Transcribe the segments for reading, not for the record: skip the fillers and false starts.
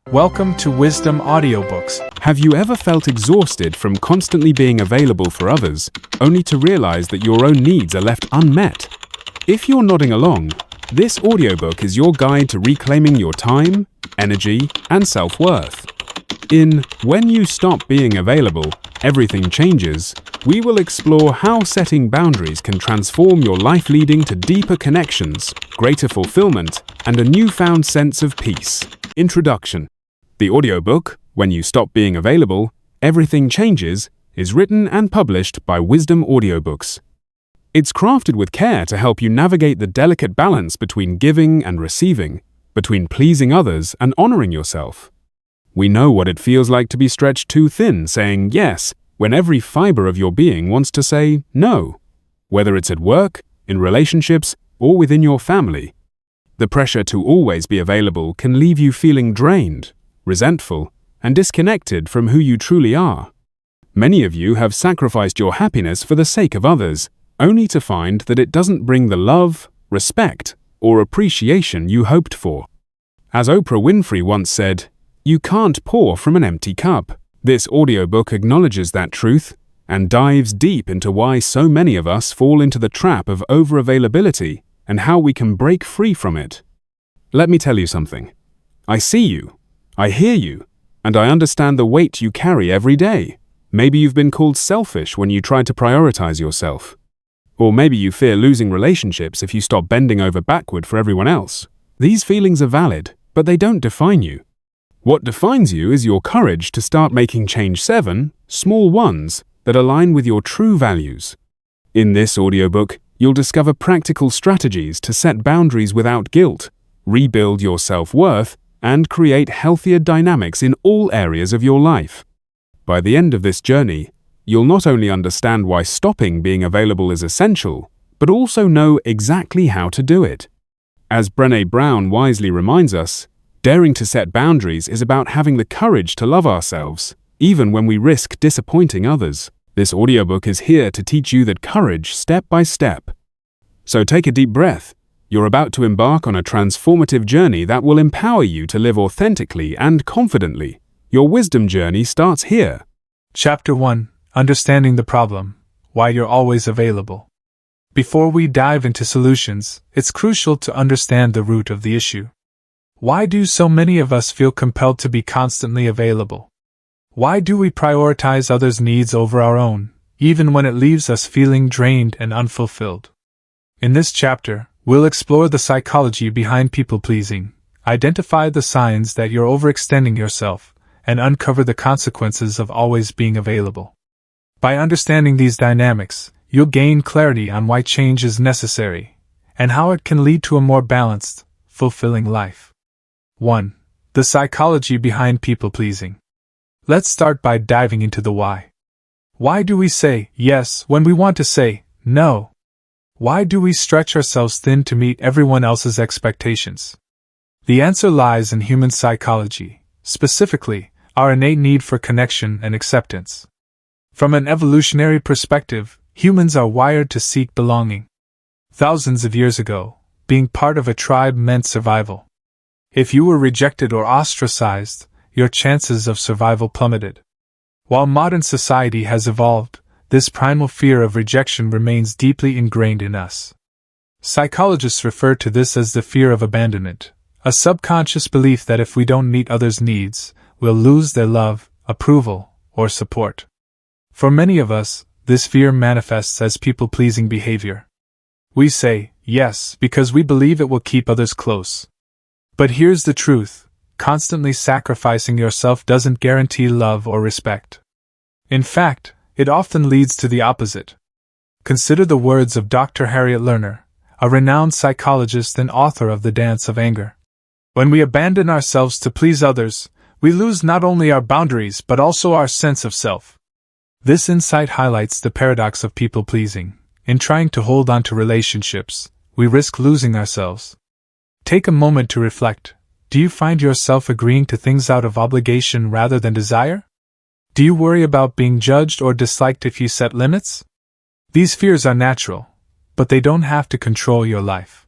Welcome to Wisdom Audiobooks. Have you ever felt exhausted from constantly being available for others, only to realize that your own needs are left unmet? If you're nodding along, this audiobook is your guide to reclaiming your time, energy, and self-worth. In When You Stop Being Available, Everything Changes, we will explore how setting boundaries can transform your life, leading to deeper connections, greater fulfillment, and a newfound sense of peace. Introduction. The audiobook, When You Stop Being Available, Everything Changes, is written and published by Wisdom Audiobooks. It's crafted with care to help you navigate the delicate balance between giving and receiving, between pleasing others and honoring yourself. We know what it feels like to be stretched too thin, saying yes when every fiber of your being wants to say no, whether it's at work, in relationships, or within your family. The pressure to always be available can leave you feeling drained, resentful, and disconnected from who you truly are. Many of you have sacrificed your happiness for the sake of others, only to find that it doesn't bring the love, respect, or appreciation you hoped for. As Oprah Winfrey once said, "You can't pour from an empty cup." This audiobook acknowledges that truth and dives deep into why so many of us fall into the trap of overavailability and how we can break free from it. Let me tell you something. I see you, I hear you, and I understand the weight you carry every day. Maybe you've been called selfish when you try to prioritize yourself. Or maybe you fear losing relationships if you stop bending over backward for everyone else. These feelings are valid, but they don't define you. What defines you is your courage to start making change 7 small ones that align with your true values. In this audiobook, you'll discover practical strategies to set boundaries without guilt, rebuild your self-worth, and create healthier dynamics in all areas of your life. By the end of this journey, you'll not only understand why stopping being available is essential, but also know exactly how to do it. As Brené Brown wisely reminds us, daring to set boundaries is about having the courage to love ourselves, even when we risk disappointing others. This audiobook is here to teach you that courage step by step. So take a deep breath. You're about to embark on a transformative journey that will empower you to live authentically and confidently. Your wisdom journey starts here. Chapter 1: Understanding the Problem. Why You're Always Available. Before we dive into solutions, it's crucial to understand the root of the issue. Why do so many of us feel compelled to be constantly available? Why do we prioritize others' needs over our own, even when it leaves us feeling drained and unfulfilled? In this chapter, we'll explore the psychology behind people-pleasing, identify the signs that you're overextending yourself, and uncover the consequences of always being available. By understanding these dynamics, you'll gain clarity on why change is necessary, and how it can lead to a more balanced, fulfilling life. 1. The psychology behind people-pleasing. Let's start by diving into the why. Why do we say yes when we want to say no? Why do we stretch ourselves thin to meet everyone else's expectations? The answer lies in human psychology, specifically, our innate need for connection and acceptance. From an evolutionary perspective, humans are wired to seek belonging. Thousands of years ago, being part of a tribe meant survival. If you were rejected or ostracized, your chances of survival plummeted. While modern society has evolved, this primal fear of rejection remains deeply ingrained in us. Psychologists refer to this as the fear of abandonment, a subconscious belief that if we don't meet others' needs, we'll lose their love, approval, or support. For many of us, this fear manifests as people-pleasing behavior. We say yes because we believe it will keep others close. But here's the truth: constantly sacrificing yourself doesn't guarantee love or respect. In fact, it often leads to the opposite. Consider the words of Dr. Harriet Lerner, a renowned psychologist and author of The Dance of Anger. When we abandon ourselves to please others, we lose not only our boundaries but also our sense of self. This insight highlights the paradox of people-pleasing. In trying to hold on to relationships, we risk losing ourselves. Take a moment to reflect. Do you find yourself agreeing to things out of obligation rather than desire? Do you worry about being judged or disliked if you set limits? These fears are natural, but they don't have to control your life.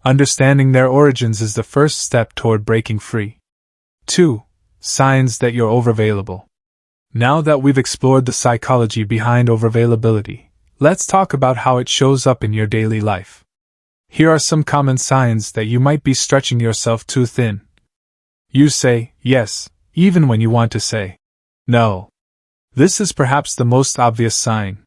Understanding their origins is the first step toward breaking free. 2. Signs that you're overavailable. Now that we've explored the psychology behind overavailability, let's talk about how it shows up in your daily life. Here are some common signs that you might be stretching yourself too thin. You say yes, even when you want to say no. This is perhaps the most obvious sign.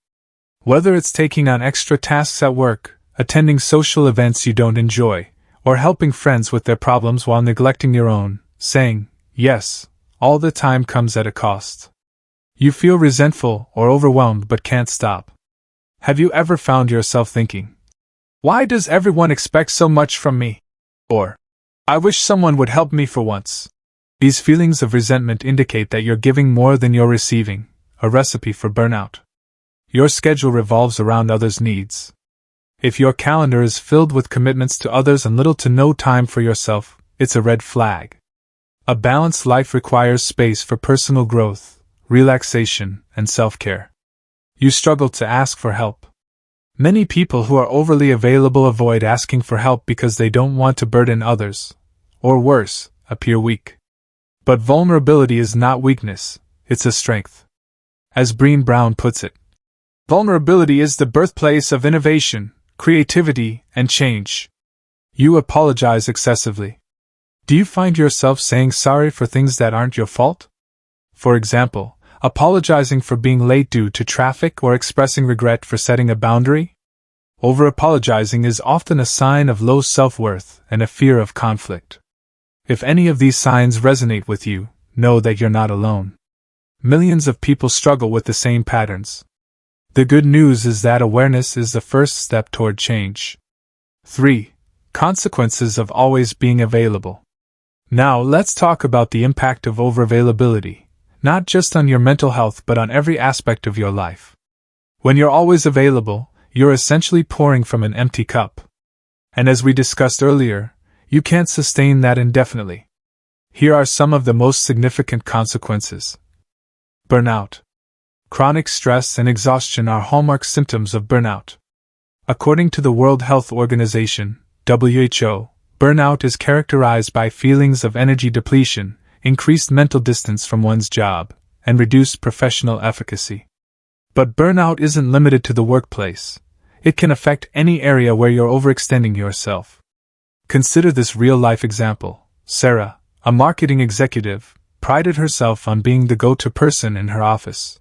Whether it's taking on extra tasks at work, attending social events you don't enjoy, or helping friends with their problems while neglecting your own, saying yes all the time comes at a cost. You feel resentful or overwhelmed but can't stop. Have you ever found yourself thinking, "Why does everyone expect so much from me?" Or, "I wish someone would help me for once." These feelings of resentment indicate that you're giving more than you're receiving, a recipe for burnout. Your schedule revolves around others' needs. If your calendar is filled with commitments to others and little to no time for yourself, it's a red flag. A balanced life requires space for personal growth, relaxation, and self-care. You struggle to ask for help. Many people who are overly available avoid asking for help because they don't want to burden others, or worse, appear weak. But vulnerability is not weakness, it's a strength. As Brené Brown puts it, vulnerability is the birthplace of innovation, creativity, and change. You apologize excessively. Do you find yourself saying sorry for things that aren't your fault? For example, apologizing for being late due to traffic or expressing regret for setting a boundary? Over-apologizing is often a sign of low self-worth and a fear of conflict. If any of these signs resonate with you, know that you're not alone. Millions of people struggle with the same patterns. The good news is that awareness is the first step toward change. 3. Consequences of always being available. Now let's talk about the impact of overavailability, not just on your mental health but on every aspect of your life. When you're always available, you're essentially pouring from an empty cup. And as we discussed earlier, you can't sustain that indefinitely. Here are some of the most significant consequences. Burnout. Chronic stress and exhaustion are hallmark symptoms of burnout. According to the World Health Organization, WHO, burnout is characterized by feelings of energy depletion, increased mental distance from one's job, and reduced professional efficacy. But burnout isn't limited to the workplace. It can affect any area where you're overextending yourself. Consider this real-life example. Sarah, a marketing executive, prided herself on being the go-to person in her office.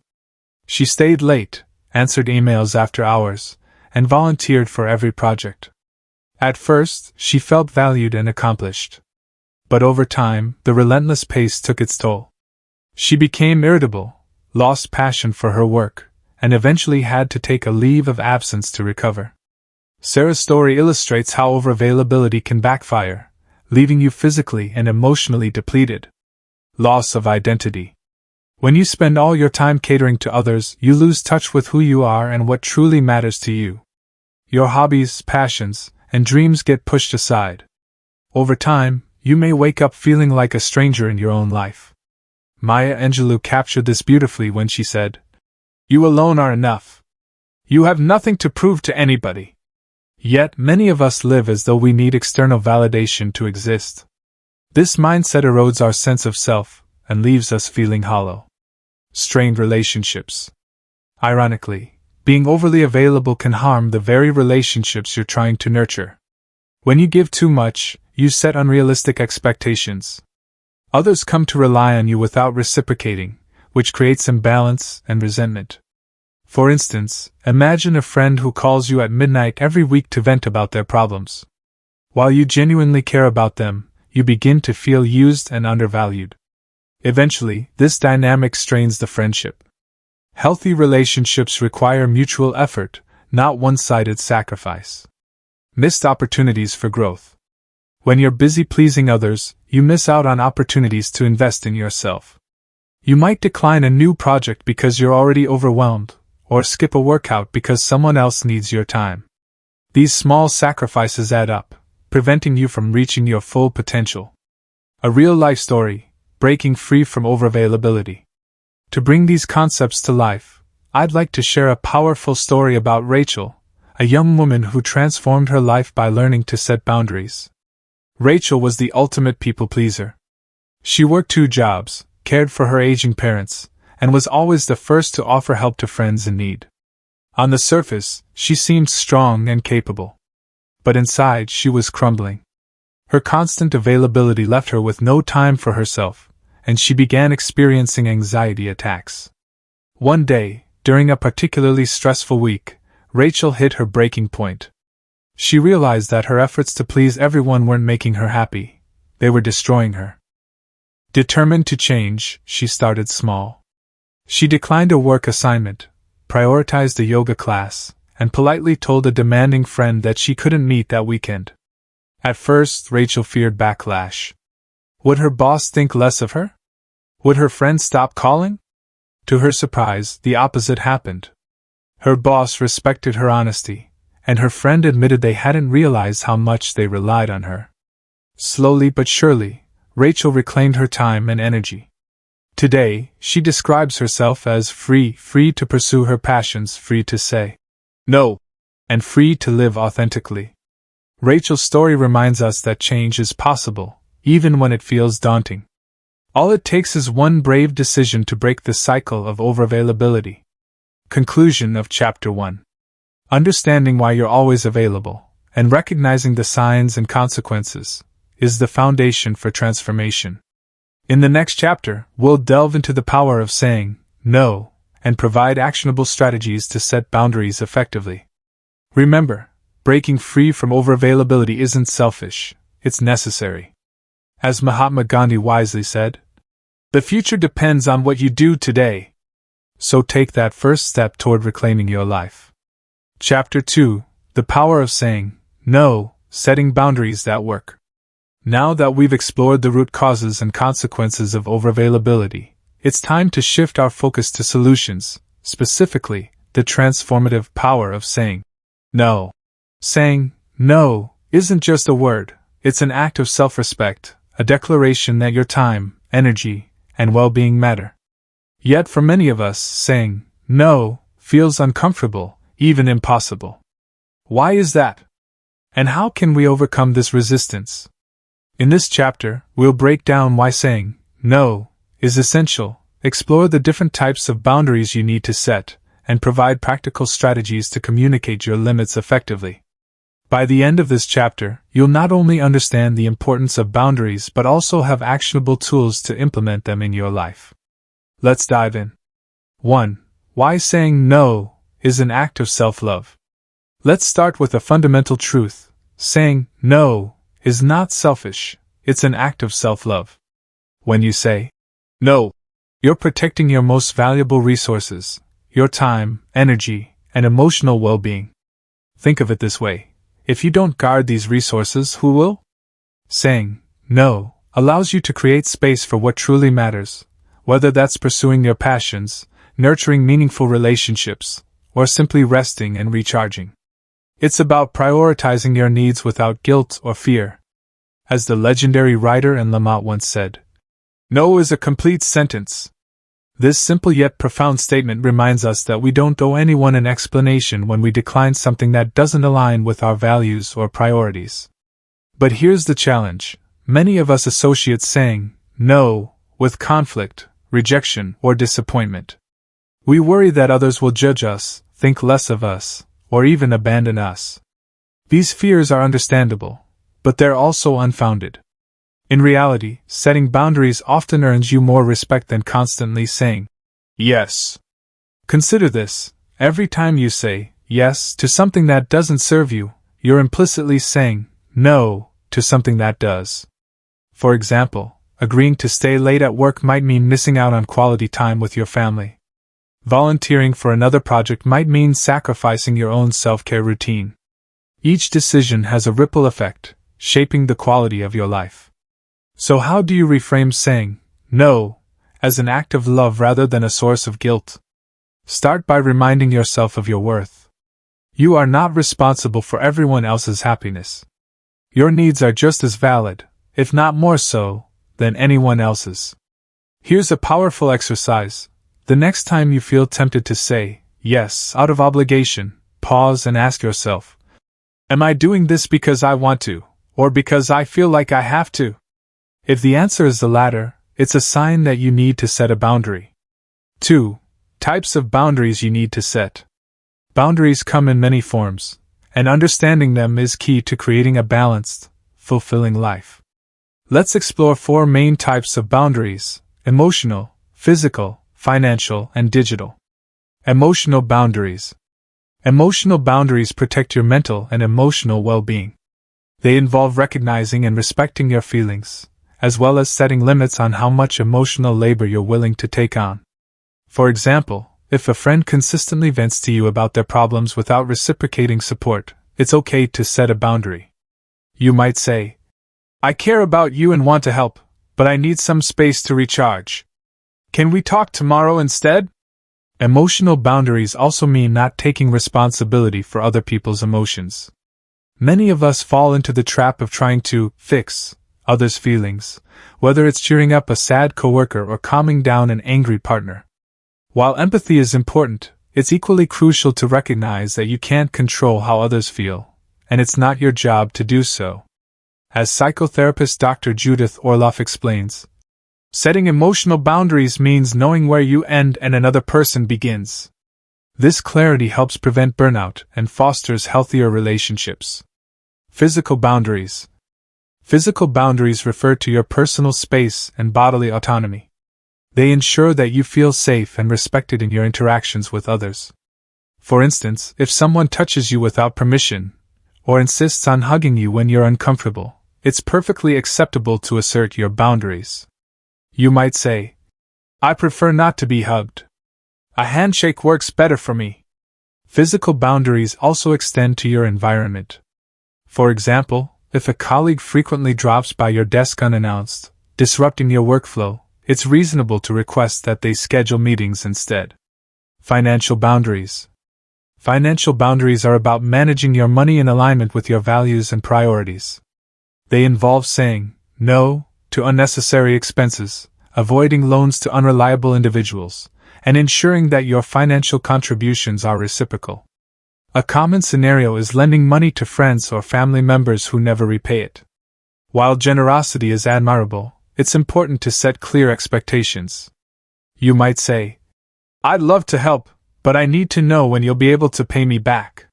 She stayed late, answered emails after hours, and volunteered for every project. At first, she felt valued and accomplished. But over time, the relentless pace took its toll. She became irritable, lost passion for her work, and eventually had to take a leave of absence to recover. Sarah's story illustrates how overavailability can backfire, leaving you physically and emotionally depleted. Loss of identity. When you spend all your time catering to others, you lose touch with who you are and what truly matters to you. Your hobbies, passions, and dreams get pushed aside. Over time, you may wake up feeling like a stranger in your own life. Maya Angelou captured this beautifully when she said, "You alone are enough. You have nothing to prove to anybody." Yet many of us live as though we need external validation to exist. This mindset erodes our sense of self and leaves us feeling hollow. Strained relationships. Ironically, being overly available can harm the very relationships you're trying to nurture. When you give too much, you set unrealistic expectations. Others come to rely on you without reciprocating, which creates imbalance and resentment. For instance, imagine a friend who calls you at midnight every week to vent about their problems. While you genuinely care about them, you begin to feel used and undervalued. Eventually, this dynamic strains the friendship. Healthy relationships require mutual effort, not one-sided sacrifice. Missed opportunities for growth. When you're busy pleasing others, you miss out on opportunities to invest in yourself. You might decline a new project because you're already overwhelmed, or skip a workout because someone else needs your time. These small sacrifices add up, preventing you from reaching your full potential. A real-life story, breaking free from overavailability. To bring these concepts to life, I'd like to share a powerful story about Rachel, a young woman who transformed her life by learning to set boundaries. Rachel was the ultimate people pleaser. She worked 2 jobs, cared for her aging parents, and was always the first to offer help to friends in need. On the surface, she seemed strong and capable. But inside, she was crumbling. Her constant availability left her with no time for herself, and she began experiencing anxiety attacks. One day, during a particularly stressful week, Rachel hit her breaking point. She realized that her efforts to please everyone weren't making her happy, they were destroying her. Determined to change, she started small. She declined a work assignment, prioritized a yoga class, and politely told a demanding friend that she couldn't meet that weekend. At first, Rachel feared backlash. Would her boss think less of her? Would her friends stop calling? To her surprise, the opposite happened. Her boss respected her honesty, and her friend admitted they hadn't realized how much they relied on her. Slowly but surely, Rachel reclaimed her time and energy. Today, she describes herself as free to pursue her passions, free to say no, and free to live authentically. Rachel's story reminds us that change is possible, even when it feels daunting. All it takes is one brave decision to break the cycle of overavailability. Conclusion of Chapter 1. Understanding why you're always available, and recognizing the signs and consequences, is the foundation for transformation. In the next chapter, we'll delve into the power of saying no, and provide actionable strategies to set boundaries effectively. Remember, breaking free from overavailability isn't selfish, it's necessary. As Mahatma Gandhi wisely said, "The future depends on what you do today." So take that first step toward reclaiming your life. Chapter 2. The Power of Saying No, Setting Boundaries That Work. Now that we've explored the root causes and consequences of overavailability, it's time to shift our focus to solutions, specifically, the transformative power of saying no. Saying no isn't just a word, it's an act of self-respect, a declaration that your time, energy, and well-being matter. Yet for many of us, saying no feels uncomfortable, even impossible. Why is that? And how can we overcome this resistance? In this chapter, we'll break down why saying no is essential, explore the different types of boundaries you need to set, and provide practical strategies to communicate your limits effectively. By the end of this chapter, you'll not only understand the importance of boundaries but also have actionable tools to implement them in your life. Let's dive in. 1. Why saying no is an act of self-love. Let's start with a fundamental truth. Saying no is not selfish, it's an act of self-love. When you say no, you're protecting your most valuable resources, your time, energy, and emotional well-being. Think of it this way. If you don't guard these resources, who will? Saying no allows you to create space for what truly matters, whether that's pursuing your passions, nurturing meaningful relationships, or simply resting and recharging. It's about prioritizing your needs without guilt or fear. As the legendary writer and Lamont once said, "No is a complete sentence." This simple yet profound statement reminds us that we don't owe anyone an explanation when we decline something that doesn't align with our values or priorities. But here's the challenge. Many of us associate saying no with conflict, rejection, or disappointment. We worry that others will judge us, think less of us, or even abandon us. These fears are understandable, but they're also unfounded. In reality, setting boundaries often earns you more respect than constantly saying yes. Consider this: every time you say yes to something that doesn't serve you, you're implicitly saying no to something that does. For example, agreeing to stay late at work might mean missing out on quality time with your family. Volunteering for another project might mean sacrificing your own self-care routine. Each decision has a ripple effect, shaping the quality of your life. So how do you reframe saying no as an act of love rather than a source of guilt? Start by reminding yourself of your worth. You are not responsible for everyone else's happiness. Your needs are just as valid, if not more so, than anyone else's. Here's a powerful exercise. The next time you feel tempted to say yes out of obligation, pause and ask yourself, am I doing this because I want to, or because I feel like I have to? If the answer is the latter, it's a sign that you need to set a boundary. 2. Types of boundaries you need to set. Boundaries come in many forms, and understanding them is key to creating a balanced, fulfilling life. Let's explore 4 main types of boundaries: emotional, physical, financial, and digital. Emotional boundaries. Emotional boundaries protect your mental and emotional well-being. They involve recognizing and respecting your feelings, as well as setting limits on how much emotional labor you're willing to take on. For example, if a friend consistently vents to you about their problems without reciprocating support, it's okay to set a boundary. You might say, "I care about you and want to help, but I need some space to recharge. Can we talk tomorrow instead?" Emotional boundaries also mean not taking responsibility for other people's emotions. Many of us fall into the trap of trying to fix others' feelings, whether it's cheering up a sad coworker or calming down an angry partner. While empathy is important, it's equally crucial to recognize that you can't control how others feel, and it's not your job to do so. As psychotherapist Dr. Judith Orloff explains, setting emotional boundaries means knowing where you end and another person begins. This clarity helps prevent burnout and fosters healthier relationships. Physical boundaries. Physical boundaries refer to your personal space and bodily autonomy. They ensure that you feel safe and respected in your interactions with others. For instance, if someone touches you without permission, or insists on hugging you when you're uncomfortable, it's perfectly acceptable to assert your boundaries. You might say, "I prefer not to be hugged. A handshake works better for me." Physical boundaries also extend to your environment. For example, if a colleague frequently drops by your desk unannounced, disrupting your workflow, it's reasonable to request that they schedule meetings instead. Financial boundaries. Financial boundaries are about managing your money in alignment with your values and priorities. They involve saying no to unnecessary expenses, avoiding loans to unreliable individuals, and ensuring that your financial contributions are reciprocal. A common scenario is lending money to friends or family members who never repay it. While generosity is admirable, it's important to set clear expectations. You might say, "I'd love to help, but I need to know when you'll be able to pay me back."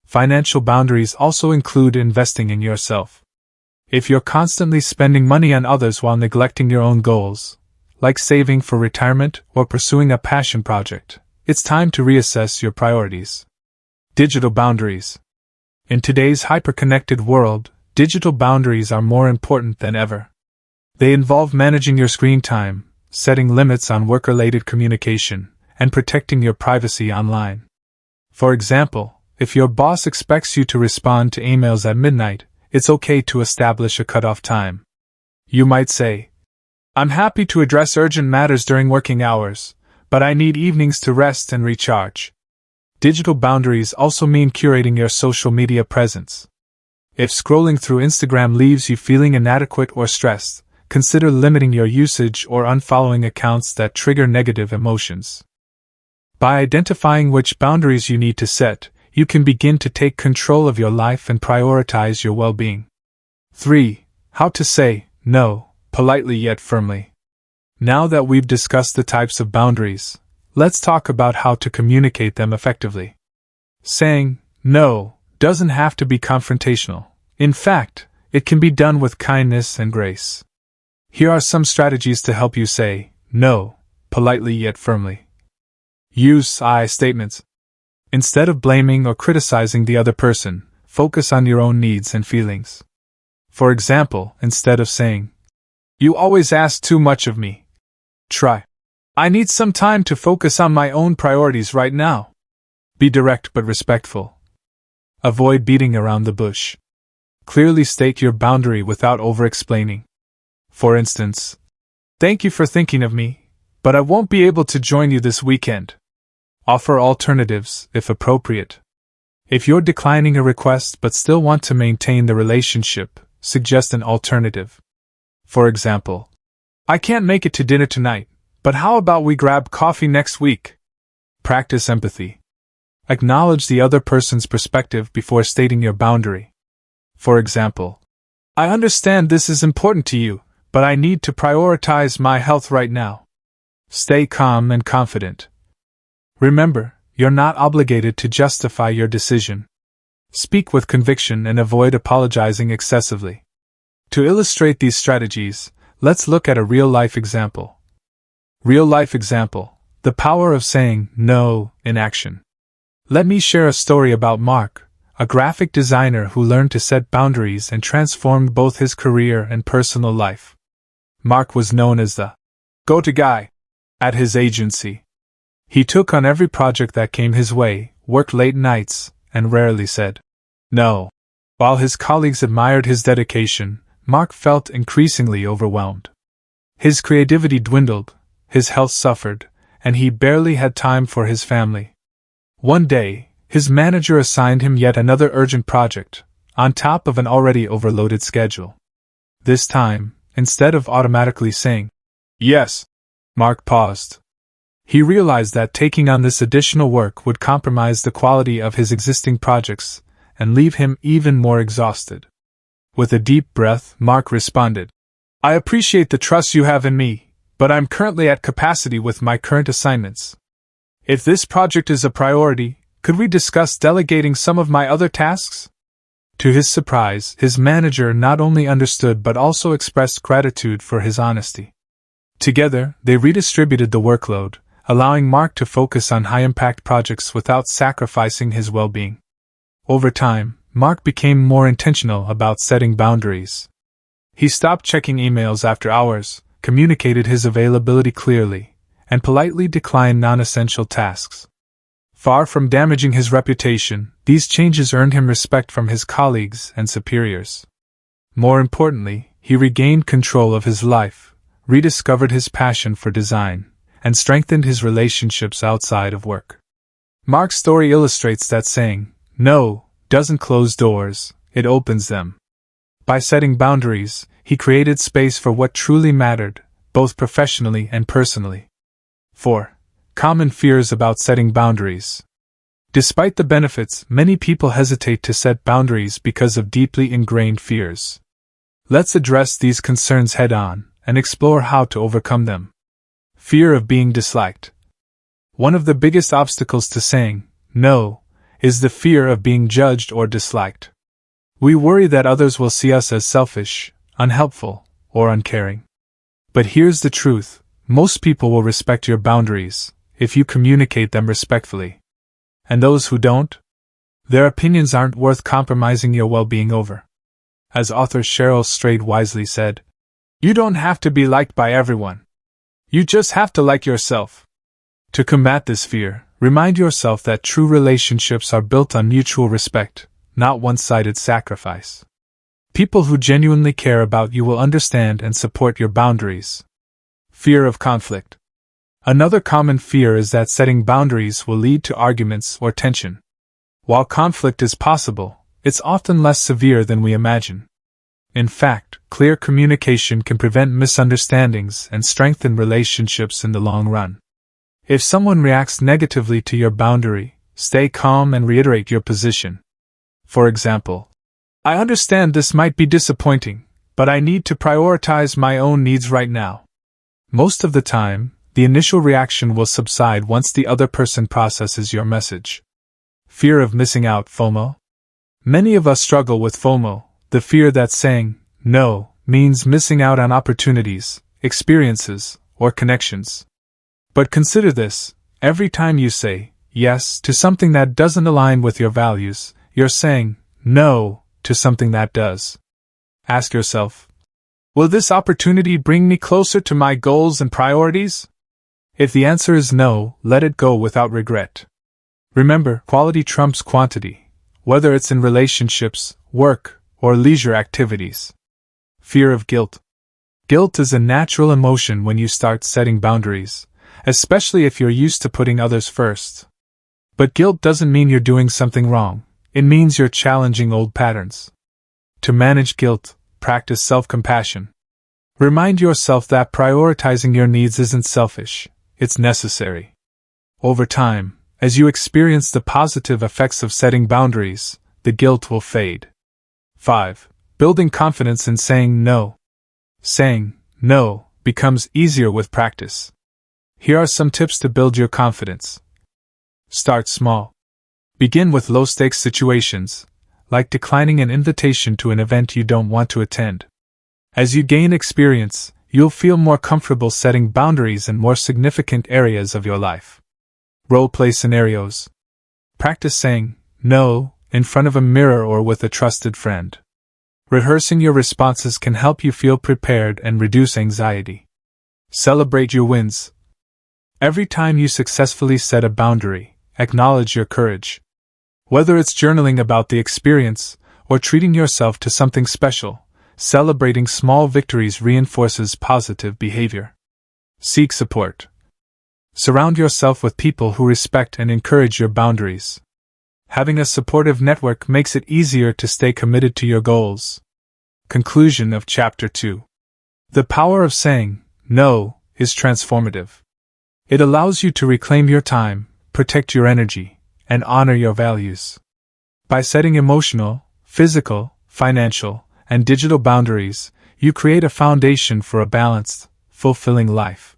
Financial boundaries also include investing in yourself. If you're constantly spending money on others while neglecting your own goals, like saving for retirement or pursuing a passion project, it's time to reassess your priorities. Digital boundaries. In today's hyper-connected world, digital boundaries are more important than ever. They involve managing your screen time, setting limits on work-related communication, and protecting your privacy online. For example, if your boss expects you to respond to emails at midnight, it's okay to establish a cutoff time. You might say, "I'm happy to address urgent matters during working hours, but I need evenings to rest and recharge." Digital boundaries also mean curating your social media presence. If scrolling through Instagram leaves you feeling inadequate or stressed, consider limiting your usage or unfollowing accounts that trigger negative emotions. By identifying which boundaries you need to set, you can begin to take control of your life and prioritize your well-being. 3. How to say no, politely yet firmly. Now that we've discussed the types of boundaries, let's talk about how to communicate them effectively. Saying no doesn't have to be confrontational. In fact, it can be done with kindness and grace. Here are some strategies to help you say no, politely yet firmly. Use I statements. Instead of blaming or criticizing the other person, focus on your own needs and feelings. For example, instead of saying, "You always ask too much of me," try, "I need some time to focus on my own priorities right now." Be direct but respectful. Avoid beating around the bush. Clearly state your boundary without over-explaining. For instance, "Thank you for thinking of me, but I won't be able to join you this weekend." Offer alternatives, if appropriate. If you're declining a request but still want to maintain the relationship, suggest an alternative. For example, "I can't make it to dinner tonight, but how about we grab coffee next week?" Practice empathy. Acknowledge the other person's perspective before stating your boundary. For example, "I understand this is important to you, but I need to prioritize my health right now. Stay calm and confident. Remember, you're not obligated to justify your decision. Speak with conviction and avoid apologizing excessively. To illustrate these strategies, let's look at a real-life example. Real-life example: the power of saying no in action. Let me share a story about Mark, a graphic designer who learned to set boundaries and transformed both his career and personal life. Mark was known as the go-to guy at his agency. He took on every project that came his way, worked late nights, and rarely said no. While his colleagues admired his dedication, Mark felt increasingly overwhelmed. His creativity dwindled, his health suffered, and he barely had time for his family. One day, his manager assigned him yet another urgent project, on top of an already overloaded schedule. This time, instead of automatically saying yes, Mark paused. He realized that taking on this additional work would compromise the quality of his existing projects and leave him even more exhausted. With a deep breath, Mark responded, "I appreciate the trust you have in me, but I'm currently at capacity with my current assignments. If this project is a priority, could we discuss delegating some of my other tasks?" To his surprise, his manager not only understood but also expressed gratitude for his honesty. Together, they redistributed the workload, allowing Mark to focus on high-impact projects without sacrificing his well-being. Over time, Mark became more intentional about setting boundaries. He stopped checking emails after hours, communicated his availability clearly, and politely declined non-essential tasks. Far from damaging his reputation, these changes earned him respect from his colleagues and superiors. More importantly, he regained control of his life, rediscovered his passion for design, and strengthened his relationships outside of work. Mark's story illustrates that saying no doesn't close doors, it opens them. By setting boundaries, he created space for what truly mattered, both professionally and personally. 4. Common fears about setting boundaries. Despite the benefits, many people hesitate to set boundaries because of deeply ingrained fears. Let's address these concerns head-on and explore how to overcome them. Fear of being disliked. One of the biggest obstacles to saying no is the fear of being judged or disliked. We worry that others will see us as selfish, unhelpful, or uncaring. But here's the truth: most people will respect your boundaries if you communicate them respectfully. And those who don't? Their opinions aren't worth compromising your well-being over. As author Cheryl Strayed wisely said, "You don't have to be liked by everyone. You just have to like yourself." To combat this fear, remind yourself that true relationships are built on mutual respect, not one-sided sacrifice. People who genuinely care about you will understand and support your boundaries. Fear of conflict. Another common fear is that setting boundaries will lead to arguments or tension. While conflict is possible, it's often less severe than we imagine. In fact, clear communication can prevent misunderstandings and strengthen relationships in the long run. If someone reacts negatively to your boundary, stay calm and reiterate your position. For example, "I understand this might be disappointing, but I need to prioritize my own needs right now." Most of the time, the initial reaction will subside once the other person processes your message. Fear of missing out, FOMO. Many of us struggle with FOMO, the fear that saying no means missing out on opportunities, experiences, or connections. But consider this: every time you say yes to something that doesn't align with your values, you're saying no to something that does. Ask yourself, will this opportunity bring me closer to my goals and priorities? If the answer is no, let it go without regret. Remember, quality trumps quantity, whether it's in relationships, work, or leisure activities. Fear of guilt. Guilt is a natural emotion when you start setting boundaries, especially if you're used to putting others first. But guilt doesn't mean you're doing something wrong, it means you're challenging old patterns. To manage guilt, practice self-compassion. Remind yourself that prioritizing your needs isn't selfish, it's necessary. Over time, as you experience the positive effects of setting boundaries, the guilt will fade. 5. Building confidence in saying no. Saying no becomes easier with practice. Here are some tips to build your confidence. Start small. Begin with low-stakes situations, like declining an invitation to an event you don't want to attend. As you gain experience, you'll feel more comfortable setting boundaries in more significant areas of your life. Role-play scenarios. Practice saying no in front of a mirror or with a trusted friend. Rehearsing your responses can help you feel prepared and reduce anxiety. Celebrate your wins. Every time you successfully set a boundary, acknowledge your courage. Whether it's journaling about the experience or treating yourself to something special, celebrating small victories reinforces positive behavior. Seek support. Surround yourself with people who respect and encourage your boundaries. Having a supportive network makes it easier to stay committed to your goals. Conclusion of Chapter 2. The power of saying no is transformative. It allows you to reclaim your time, protect your energy, and honor your values. By setting emotional, physical, financial, and digital boundaries, you create a foundation for a balanced, fulfilling life.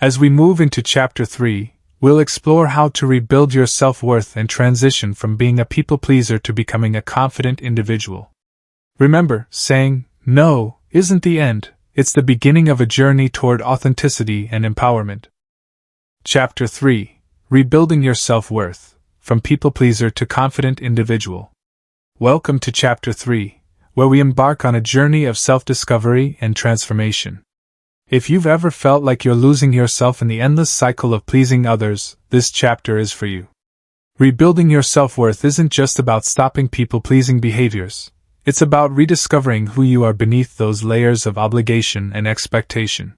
As we move into Chapter 3, we'll explore how to rebuild your self-worth and transition from being a people-pleaser to becoming a confident individual. Remember, saying no isn't the end, it's the beginning of a journey toward authenticity and empowerment. Chapter 3. Rebuilding your self-worth, from people-pleaser to confident individual. Welcome to Chapter 3, where we embark on a journey of self-discovery and transformation. If you've ever felt like you're losing yourself in the endless cycle of pleasing others, this chapter is for you. Rebuilding your self-worth isn't just about stopping people-pleasing behaviors. It's about rediscovering who you are beneath those layers of obligation and expectation.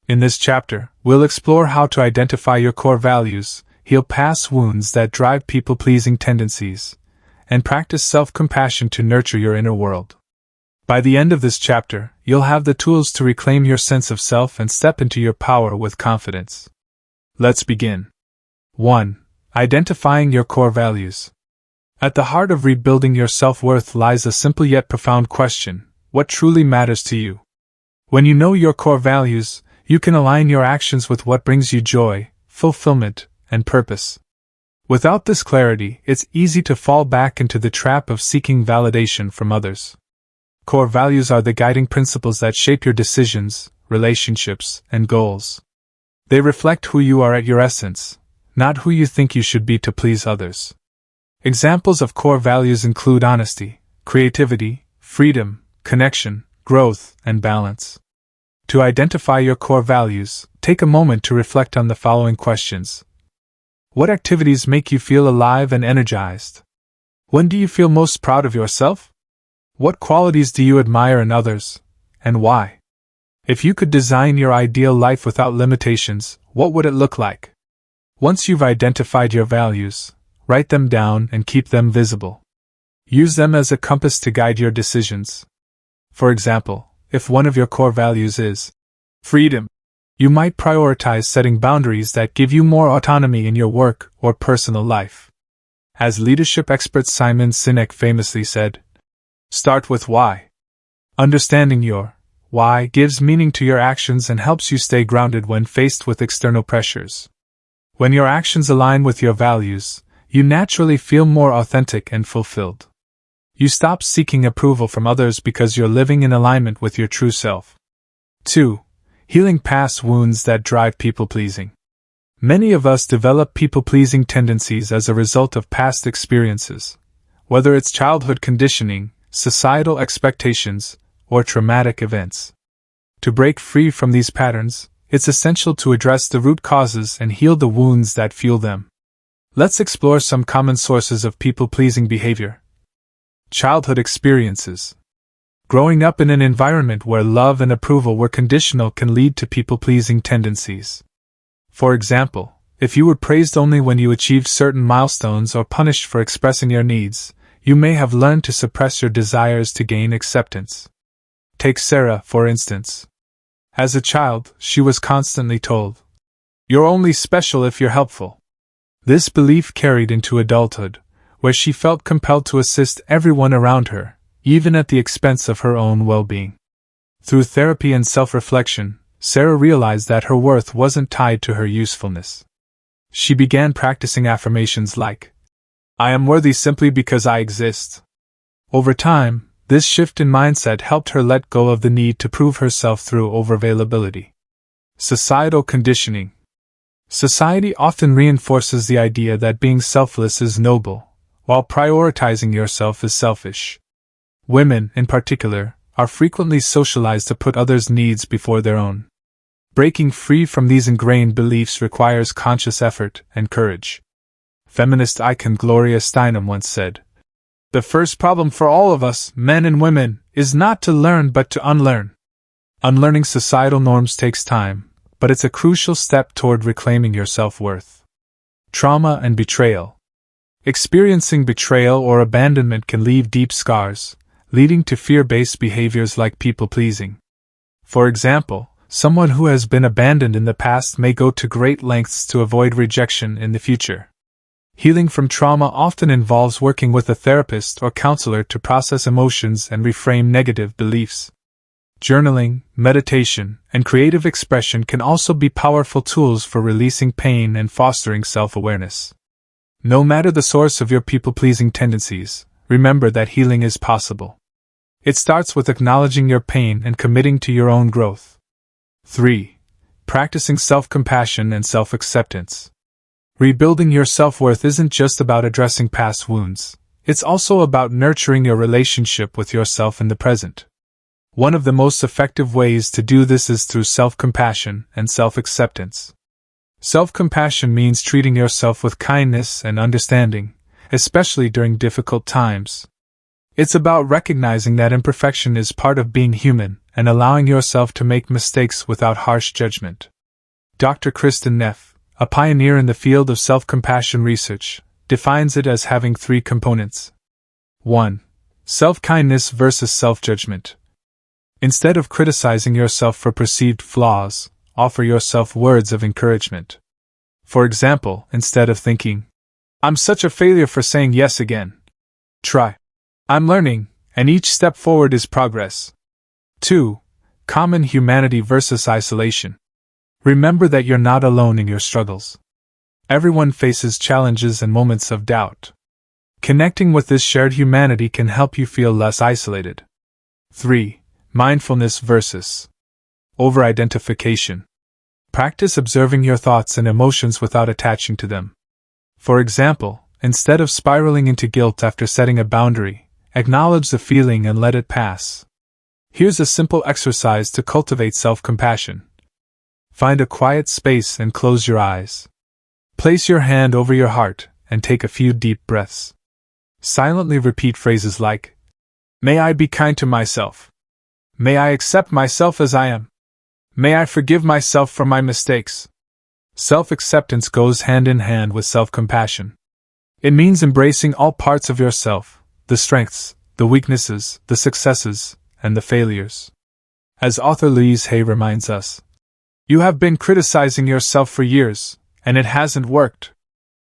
In this chapter, we'll explore how to identify your core values, heal past wounds that drive people-pleasing tendencies, and practice self-compassion to nurture your inner world. By the end of this chapter, you'll have the tools to reclaim your sense of self and step into your power with confidence. Let's begin. 1. Identifying your core values. At the heart of rebuilding your self-worth lies a simple yet profound question: what truly matters to you? When you know your core values, you can align your actions with what brings you joy, fulfillment, and purpose. Without this clarity, it's easy to fall back into the trap of seeking validation from others. Core values are the guiding principles that shape your decisions, relationships, and goals. They reflect who you are at your essence, not who you think you should be to please others. Examples of core values include honesty, creativity, freedom, connection, growth, and balance. To identify your core values, take a moment to reflect on the following questions. What activities make you feel alive and energized? When do you feel most proud of yourself? What qualities do you admire in others, and why? If you could design your ideal life without limitations, what would it look like? Once you've identified your values, write them down and keep them visible. Use them as a compass to guide your decisions. For example, if one of your core values is freedom, you might prioritize setting boundaries that give you more autonomy in your work or personal life. As leadership expert Simon Sinek famously said, start with why. Understanding your why gives meaning to your actions and helps you stay grounded when faced with external pressures. When your actions align with your values, you naturally feel more authentic and fulfilled. You stop seeking approval from others because you're living in alignment with your true self. 2. Healing past wounds that drive people-pleasing. Many of us develop people-pleasing tendencies as a result of past experiences, whether it's childhood conditioning, societal expectations, or traumatic events. To break free from these patterns, it's essential to address the root causes and heal the wounds that fuel them. Let's explore some common sources of people-pleasing behavior. Childhood experiences. Growing up in an environment where love and approval were conditional can lead to people-pleasing tendencies. For example, if you were praised only when you achieved certain milestones or punished for expressing your needs, you may have learned to suppress your desires to gain acceptance. Take Sarah, for instance. As a child, she was constantly told, "You're only special if you're helpful." This belief carried into adulthood, where she felt compelled to assist everyone around her, even at the expense of her own well-being. Through therapy and self-reflection, Sarah realized that her worth wasn't tied to her usefulness. She began practicing affirmations like, "I am worthy simply because I exist." Over time, this shift in mindset helped her let go of the need to prove herself through overavailability. Societal conditioning. Society often reinforces the idea that being selfless is noble, while prioritizing yourself is selfish. Women, in particular, are frequently socialized to put others' needs before their own. Breaking free from these ingrained beliefs requires conscious effort and courage. Feminist icon Gloria Steinem once said, "The first problem for all of us, men and women, is not to learn but to unlearn." Unlearning societal norms takes time, but it's a crucial step toward reclaiming your self-worth. Trauma and betrayal. Experiencing betrayal or abandonment can leave deep scars, leading to fear-based behaviors like people-pleasing. For example, someone who has been abandoned in the past may go to great lengths to avoid rejection in the future. Healing from trauma often involves working with a therapist or counselor to process emotions and reframe negative beliefs. Journaling, meditation, and creative expression can also be powerful tools for releasing pain and fostering self-awareness. No matter the source of your people-pleasing tendencies, remember that healing is possible. It starts with acknowledging your pain and committing to your own growth. 3. Practicing self-compassion and self-acceptance. Rebuilding your self-worth isn't just about addressing past wounds, it's also about nurturing your relationship with yourself in the present. One of the most effective ways to do this is through self-compassion and self-acceptance. Self-compassion means treating yourself with kindness and understanding, especially during difficult times. It's about recognizing that imperfection is part of being human and allowing yourself to make mistakes without harsh judgment. Dr. Kristen Neff, a pioneer in the field of self-compassion research, defines it as having 3 components. 1. Self-kindness versus self-judgment. Instead of criticizing yourself for perceived flaws, offer yourself words of encouragement. For example, instead of thinking, "I'm such a failure for saying yes again," try, "I'm learning, and each step forward is progress." 2. Common humanity versus isolation. Remember that you're not alone in your struggles. Everyone faces challenges and moments of doubt. Connecting with this shared humanity can help you feel less isolated. 3. Mindfulness versus over-identification. Practice observing your thoughts and emotions without attaching to them. For example, instead of spiraling into guilt after setting a boundary, acknowledge the feeling and let it pass. Here's a simple exercise to cultivate self-compassion. Find a quiet space and close your eyes. Place your hand over your heart and take a few deep breaths. Silently repeat phrases like, "May I be kind to myself. May I accept myself as I am. May I forgive myself for my mistakes." Self-acceptance goes hand in hand with self-compassion. It means embracing all parts of yourself, the strengths, the weaknesses, the successes, and the failures. As author Louise Hay reminds us, "You have been criticizing yourself for years, and it hasn't worked.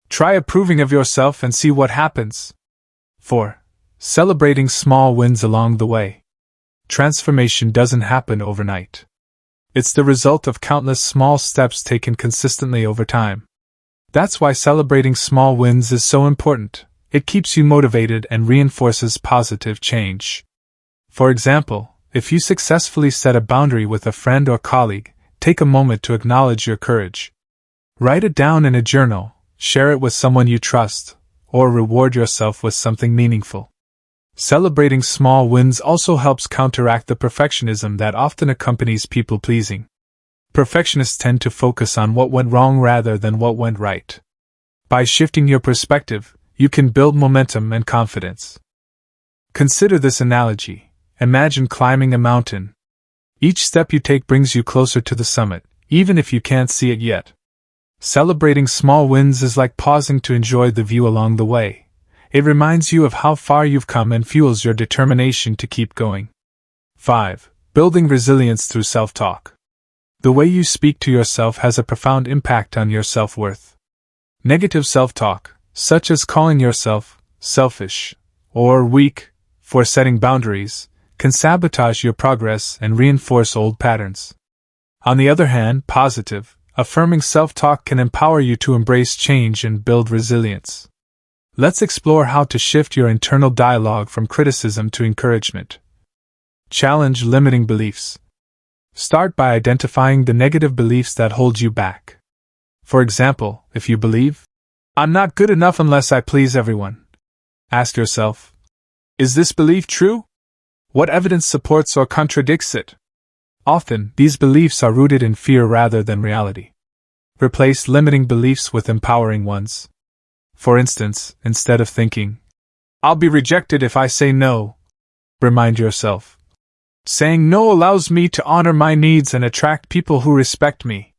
Try approving of yourself and see what happens." 4. Celebrating small wins along the way. Transformation doesn't happen overnight. It's the result of countless small steps taken consistently over time. That's why celebrating small wins is so important. It keeps you motivated and reinforces positive change. For example, if you successfully set a boundary with a friend or colleague, take a moment to acknowledge your courage. Write it down in a journal, share it with someone you trust, or reward yourself with something meaningful. Celebrating small wins also helps counteract the perfectionism that often accompanies people-pleasing. Perfectionists tend to focus on what went wrong rather than what went right. By shifting your perspective, you can build momentum and confidence. Consider this analogy. Imagine climbing a mountain. Each step you take brings you closer to the summit, even if you can't see it yet. Celebrating small wins is like pausing to enjoy the view along the way. It reminds you of how far you've come and fuels your determination to keep going. 5. Building resilience through self-talk. The way you speak to yourself has a profound impact on your self-worth. Negative self-talk, such as calling yourself selfish or weak for setting boundaries, can sabotage your progress and reinforce old patterns. On the other hand, positive, affirming self-talk can empower you to embrace change and build resilience. Let's explore how to shift your internal dialogue from criticism to encouragement. Challenge limiting beliefs. Start by identifying the negative beliefs that hold you back. For example, if you believe, "I'm not good enough unless I please everyone," ask yourself, is this belief true? What evidence supports or contradicts it? Often, these beliefs are rooted in fear rather than reality. Replace limiting beliefs with empowering ones. For instance, instead of thinking, "I'll be rejected if I say no," remind yourself, "Saying no allows me to honor my needs and attract people who respect me."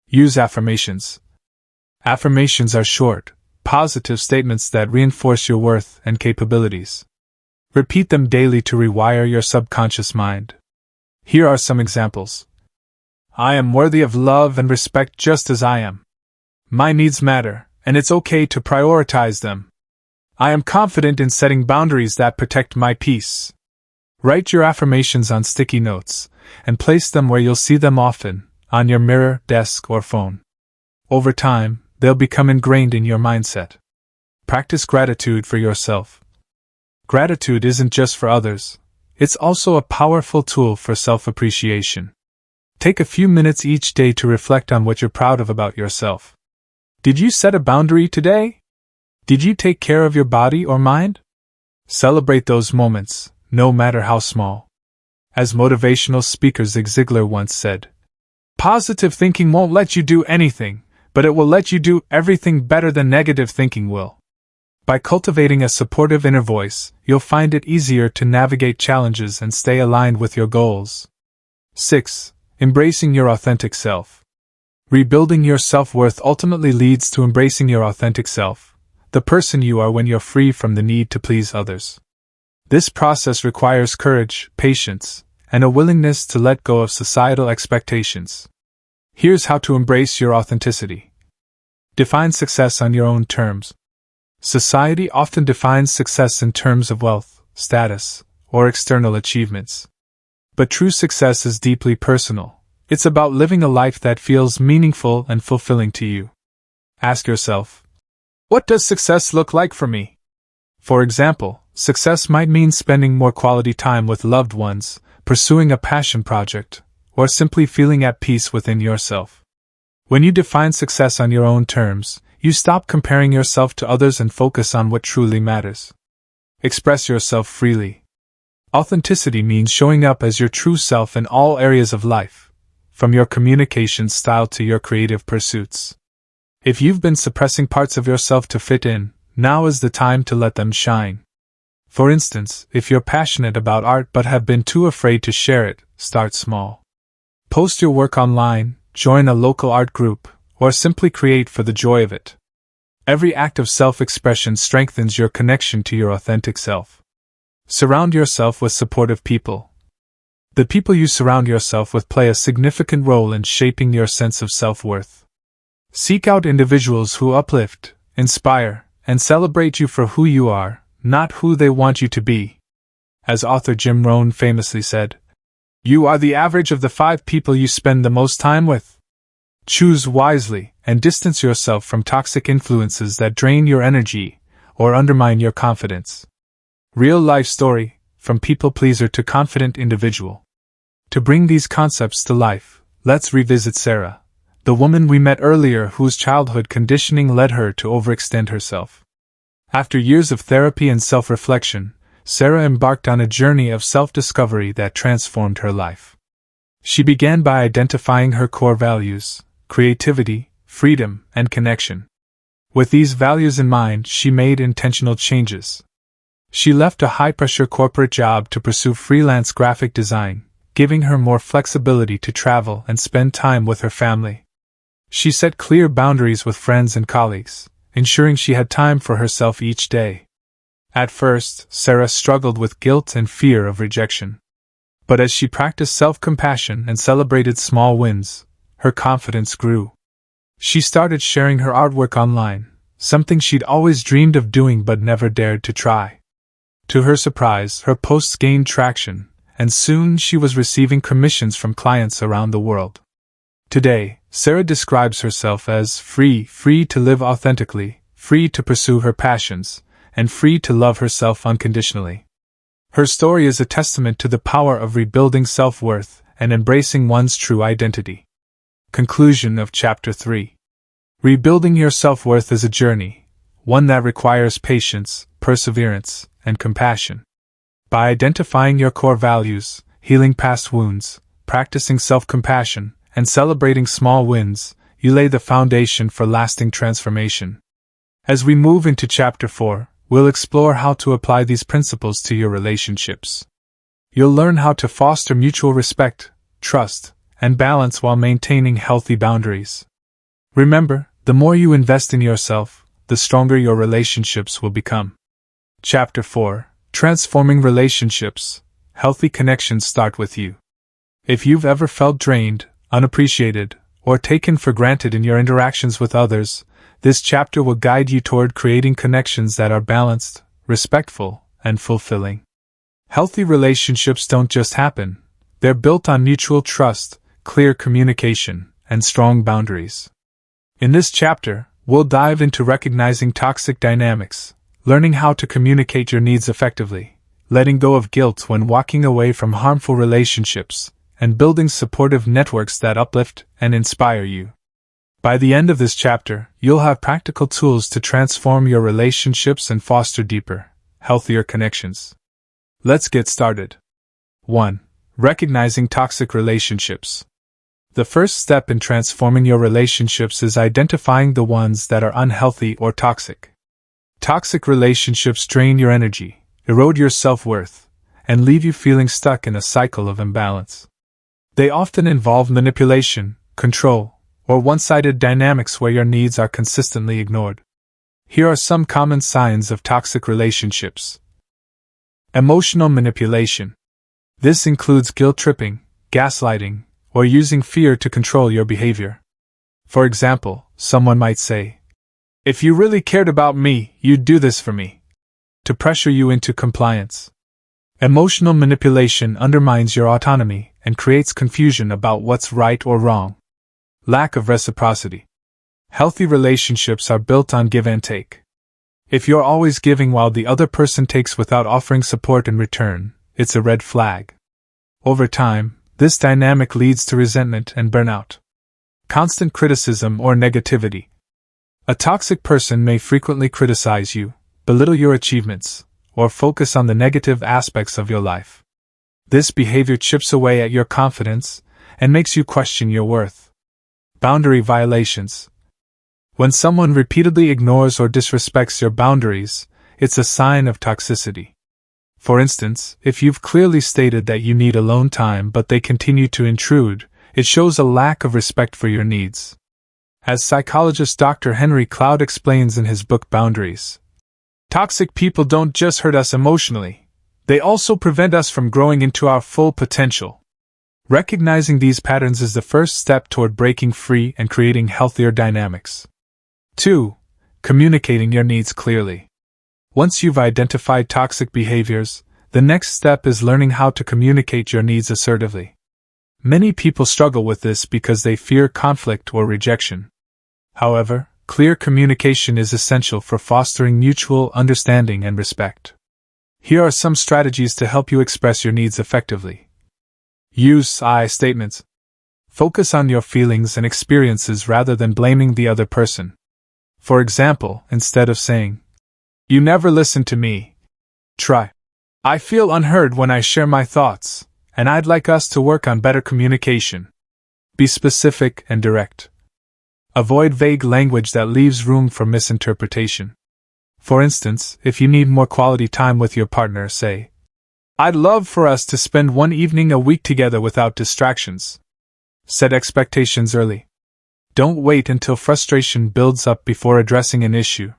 Use affirmations. Affirmations are short, positive statements that reinforce your worth and capabilities. Repeat them daily to rewire your subconscious mind. Here are some examples. I am worthy of love and respect just as I am. My needs matter, and it's okay to prioritize them. I am confident in setting boundaries that protect my peace. Write your affirmations on sticky notes, and place them where you'll see them often, on your mirror, desk, or phone. Over time, they'll become ingrained in your mindset. Practice gratitude for yourself. Gratitude isn't just for others, it's also a powerful tool for self-appreciation. Take a few minutes each day to reflect on what you're proud of about yourself. Did you set a boundary today? Did you take care of your body or mind? Celebrate those moments, no matter how small. As motivational speaker Zig Ziglar once said, "Positive thinking won't let you do anything, but it will let you do everything better than negative thinking will." By cultivating a supportive inner voice, you'll find it easier to navigate challenges and stay aligned with your goals. 6. Embracing your authentic self. Rebuilding your self-worth ultimately leads to embracing your authentic self, the person you are when you're free from the need to please others. This process requires courage, patience, and a willingness to let go of societal expectations. Here's how to embrace your authenticity. Define success on your own terms. Society often defines success in terms of wealth, status, or external achievements. But true success is deeply personal. It's about living a life that feels meaningful and fulfilling to you. Ask yourself, what does success look like for me? For example, success might mean spending more quality time with loved ones, pursuing a passion project, or simply feeling at peace within yourself. When you define success on your own terms, you stop comparing yourself to others and focus on what truly matters. Express yourself freely. Authenticity means showing up as your true self in all areas of life, from your communication style to your creative pursuits. If you've been suppressing parts of yourself to fit in, now is the time to let them shine. For instance, if you're passionate about art but have been too afraid to share it, start small. Post your work online, join a local art group, or simply create for the joy of it. Every act of self-expression strengthens your connection to your authentic self. Surround yourself with supportive people. The people you surround yourself with play a significant role in shaping your sense of self-worth. Seek out individuals who uplift, inspire, and celebrate you for who you are, not who they want you to be. As author Jim Rohn famously said, "You are the average of the 5 people you spend the most time with." Choose wisely, and distance yourself from toxic influences that drain your energy or undermine your confidence. Real life story, from people pleaser to confident individual. To bring these concepts to life, let's revisit Sarah, the woman we met earlier whose childhood conditioning led her to overextend herself. After years of therapy and self-reflection, Sarah embarked on a journey of self-discovery that transformed her life. She began by identifying her core values: creativity, freedom, and connection. With these values in mind, she made intentional changes. She left a high-pressure corporate job to pursue freelance graphic design, giving her more flexibility to travel and spend time with her family. She set clear boundaries with friends and colleagues, ensuring she had time for herself each day. At first, Sarah struggled with guilt and fear of rejection. But as she practiced self-compassion and celebrated small wins, her confidence grew. She started sharing her artwork online, something she'd always dreamed of doing but never dared to try. To her surprise, her posts gained traction, and soon she was receiving commissions from clients around the world. Today, Sarah describes herself as free to live authentically, free to pursue her passions, and free to love herself unconditionally. Her story is a testament to the power of rebuilding self-worth and embracing one's true identity. Conclusion of Chapter 3. Rebuilding your self-worth is a journey, one that requires patience, perseverance, and compassion. By identifying your core values, healing past wounds, practicing self-compassion, and celebrating small wins, you lay the foundation for lasting transformation. As we move into Chapter 4, we'll explore how to apply these principles to your relationships. You'll learn how to foster mutual respect, trust, and balance while maintaining healthy boundaries. Remember, the more you invest in yourself, the stronger your relationships will become. Chapter 4. Transforming relationships. Healthy connections start with you. If you've ever felt drained, unappreciated, or taken for granted in your interactions with others, this chapter will guide you toward creating connections that are balanced, respectful, and fulfilling. Healthy relationships don't just happen, they're built on mutual trust, clear communication, and strong boundaries. In this chapter, we'll dive into recognizing toxic dynamics, learning how to communicate your needs effectively, letting go of guilt when walking away from harmful relationships, and building supportive networks that uplift and inspire you. By the end of this chapter, you'll have practical tools to transform your relationships and foster deeper, healthier connections. Let's get started. 1. Recognizing toxic relationships. The first step in transforming your relationships is identifying the ones that are unhealthy or toxic. Toxic relationships drain your energy, erode your self-worth, and leave you feeling stuck in a cycle of imbalance. They often involve manipulation, control, or one-sided dynamics where your needs are consistently ignored. Here are some common signs of toxic relationships. Emotional manipulation. This includes guilt-tripping, gaslighting, or using fear to control your behavior. For example, someone might say, "If you really cared about me, you'd do this for me," to pressure you into compliance. Emotional manipulation undermines your autonomy and creates confusion about what's right or wrong. Lack of reciprocity. Healthy relationships are built on give and take. If you're always giving while the other person takes without offering support in return, it's a red flag. Over time, this dynamic leads to resentment and burnout. Constant criticism or negativity. A toxic person may frequently criticize you, belittle your achievements, or focus on the negative aspects of your life. This behavior chips away at your confidence and makes you question your worth. Boundary violations. When someone repeatedly ignores or disrespects your boundaries, it's a sign of toxicity. For instance, if you've clearly stated that you need alone time but they continue to intrude, it shows a lack of respect for your needs. As psychologist Dr. Henry Cloud explains in his book Boundaries, toxic people don't just hurt us emotionally, they also prevent us from growing into our full potential. Recognizing these patterns is the first step toward breaking free and creating healthier dynamics. 2. Communicating your needs clearly. Once you've identified toxic behaviors, the next step is learning how to communicate your needs assertively. Many people struggle with this because they fear conflict or rejection. However, clear communication is essential for fostering mutual understanding and respect. Here are some strategies to help you express your needs effectively. Use I statements. Focus on your feelings and experiences rather than blaming the other person. For example, instead of saying, "You never listen to me," try, "I feel unheard when I share my thoughts, and I'd like us to work on better communication." Be specific and direct. Avoid vague language that leaves room for misinterpretation. For instance, if you need more quality time with your partner, say, "I'd love for us to spend one evening a week together without distractions." Set expectations early. Don't wait until frustration builds up before addressing an issue.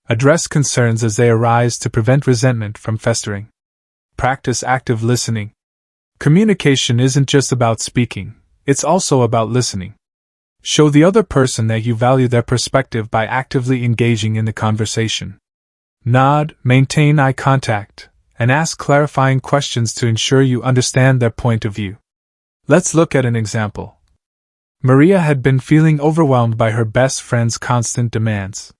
Address concerns as they arise to prevent resentment from festering. Practice active listening. Communication isn't just about speaking, it's also about listening. Show the other person that you value their perspective by actively engaging in the conversation. Nod, maintain eye contact, and ask clarifying questions to ensure you understand their point of view. Let's look at an example. Maria had been feeling overwhelmed by her best friend's constant demands.